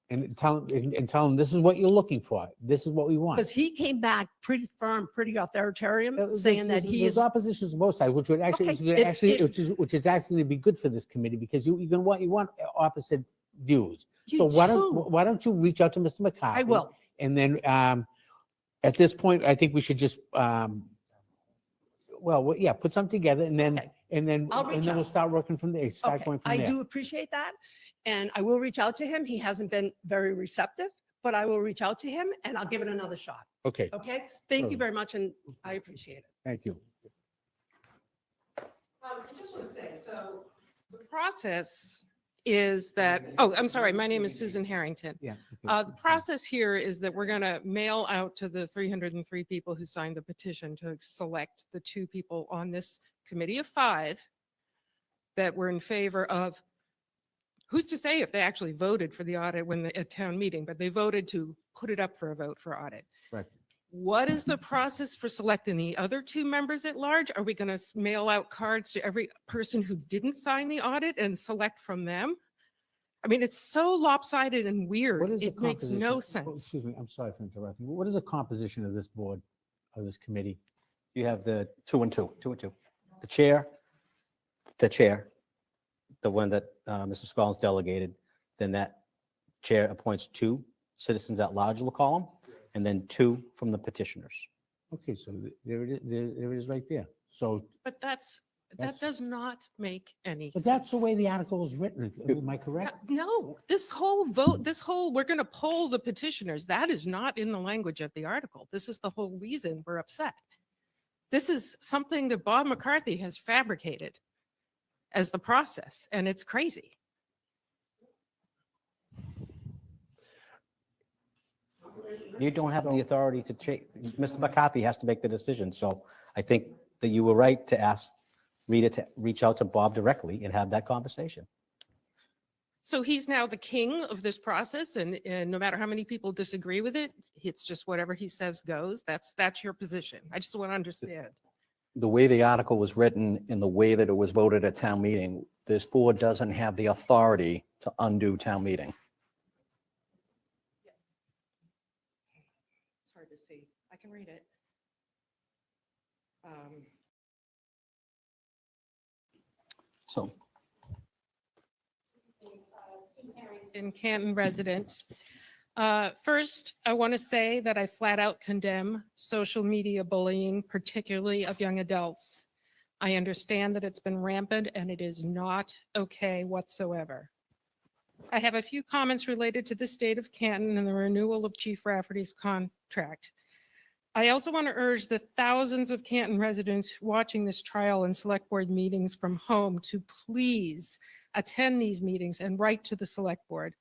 S3: And tell them this is what you're looking for. This is what we want.
S4: Because he came back pretty firm, pretty authoritarian, saying that he
S3: there's
S4: is.
S3: opposition to both sides, which would actually,
S4: Okay,
S3: which is actually be good for this committee because you want opposite views.
S4: You
S3: So why
S4: too.
S3: don't you reach out to Mr. McCarthy?
S4: I will.
S3: And then at this point, I think we should just put something together and then
S4: Okay.
S3: and then
S4: I'll reach
S3: we'll
S4: out.
S3: start working from there. Start
S4: Okay,
S3: going from
S4: I
S3: there.
S4: do appreciate that. And I will reach out to him. He hasn't been very receptive, but I will reach out to him and I'll give it another shot.
S3: Okay.
S4: Okay? Thank you
S3: Sure.
S4: very much and I appreciate it.
S3: Thank you.
S2: I just want to say, so the process is that, oh, I'm sorry, my name is Susan Harrington.
S3: Yeah.
S2: The process here is that we're going to mail out to the 303 people who signed the petition to select the 2 people on this committee of 5 that were in favor of, who's to say if they actually voted for the audit at town meeting, but they voted to put it up for a vote for audit.
S3: Right.
S2: What is the process for selecting the other 2 members at large? Are we going to mail out cards to every person who didn't sign the audit and select from them? I mean, it's so lopsided and weird.
S3: What is the
S2: It makes no
S3: composition-
S2: sense.
S3: Excuse me, I'm sorry for interrupting. What is the composition of this board, of this committee?
S5: You have the 2 and 2. The chair, the one that Mr. Scollins delegated, then that chair appoints 2 citizens at large, we'll call them, and then 2 from the petitioners.
S3: Okay, so there it is right there. So
S2: But that's
S3: That's-
S2: That does not make any
S3: But
S2: sense.
S3: that's the way the article is written. Am I correct?
S2: No, this whole vote, we're going to poll the petitioners. That is not in the language of the article. This is the whole reason we're upset. This is something that Bob McCarthy has fabricated as the process, and it's crazy.
S5: You don't have the authority to change. Mr. McCarthy has to make the decision. So I think that you were right to ask Rita to reach out to Bob directly and have that conversation.
S2: So he's now the king of this process, and no matter how many people disagree with it, it's just whatever he says goes. That's your position. I just want to understand.
S6: The way the article was written and the way that it was voted at town meeting, this board doesn't have the authority to undo town meeting.
S2: It's hard to see. I can read it.
S6: So
S2: In Canton resident. First, I want to say that I flat out condemn social media bullying, particularly of young adults. I understand that it's been rampant and it is not okay whatsoever. I have a few comments related to the state of Canton and the renewal of Chief Rafferty's contract. I also want to urge the thousands of Canton residents watching this trial and select board meetings from home to please attend these meetings and write to the select board.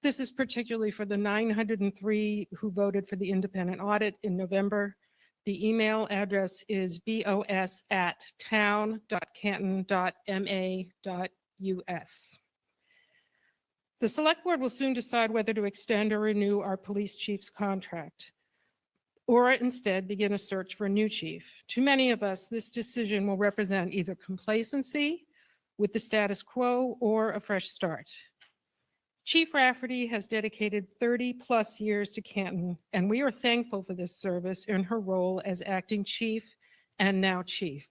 S2: This is particularly for the 903 who voted for the independent audit in November. The email address is bos@town.canton.ma.us. The select board will soon decide whether to extend or renew our police chief's contract, or instead begin a search for a new chief. To many of us, this decision will represent either complacency with the status quo or a fresh start. Chief Rafferty has dedicated 30+ years to Canton, and we are thankful for this service in her role as acting chief and now chief.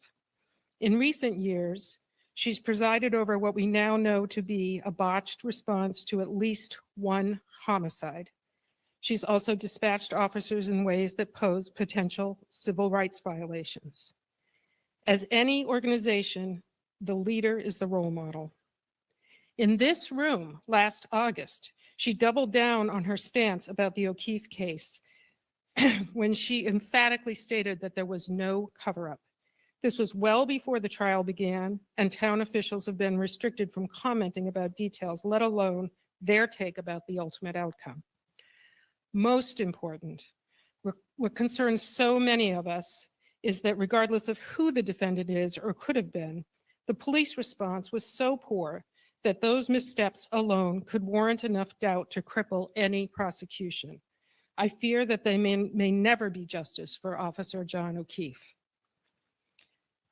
S2: In recent years, she's presided over what we now know to be a botched response to at least one homicide. She's also dispatched officers in ways that pose potential civil rights violations. As any organization, the leader is the role model. In this room last August, she doubled down on her stance about the O'Keefe case when she emphatically stated that there was no cover-up. This was well before the trial began, and town officials have been restricted from commenting about details, let alone their take about the ultimate outcome. Most important, what concerns so many of us is that regardless of who the defendant is or could have been, the police response was so poor that those missteps alone could warrant enough doubt to cripple any prosecution. I fear that there may never be justice for Officer John O'Keefe.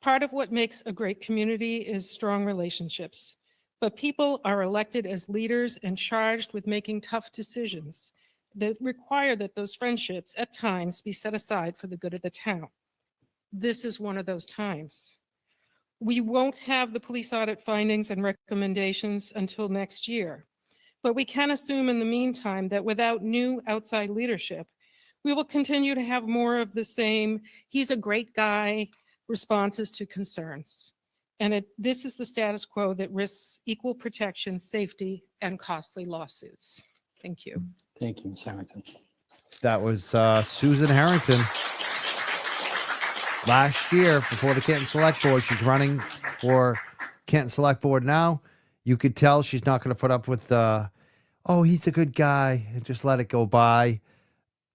S2: Part of what makes a great community is strong relationships, but people are elected as leaders and charged with making tough decisions that require that those friendships at times be set aside for the good of the town. This is one of those times. We won't have the police audit findings and recommendations until next year, but we can assume in the meantime that without new outside leadership, we will continue to have more of the same, he's a great guy, responses to concerns. And this is the status quo that risks equal protection, safety, and costly lawsuits. Thank you.
S6: thank you, Ms. Harrington.
S1: That was Susan Harrington. Last year, before the Canton Select Board, she's running for Canton Select Board now. You could tell she's not going to put up with, oh, he's a good guy, and just let it go by.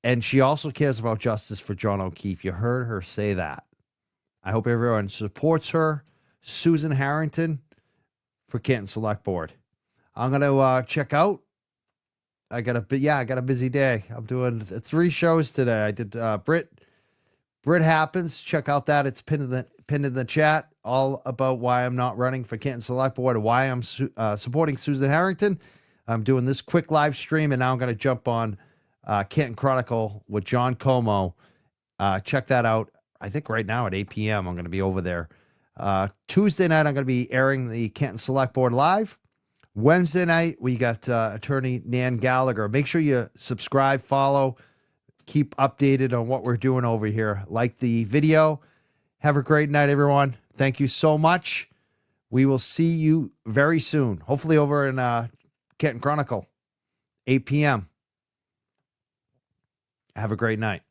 S1: And she also cares about justice for John O'Keefe. You heard her say that. I hope everyone supports her, Susan Harrington, for Canton Select Board. I'm going to check out. I got a busy day. I'm doing 3 shows today. I did Brit Happens. Check out that. It's pinned in the chat. All about why I'm not running for Canton Select Board and why I'm supporting Susan Harrington. I'm doing this quick live stream, and now I'm going to jump on Canton Chronicle with John Como. Check that out. I think right now at 8 p.m. I'm going to be over there. Tuesday night, I'm going to be airing the Canton Select Board live. Wednesday night, we got attorney Nan Gallagher. Make sure you subscribe, follow, keep updated on what we're doing over here. Like the video. Have a great night, everyone. Thank you so much. We will see you very soon, hopefully over in Canton Chronicle, 8 p.m. Have a great night.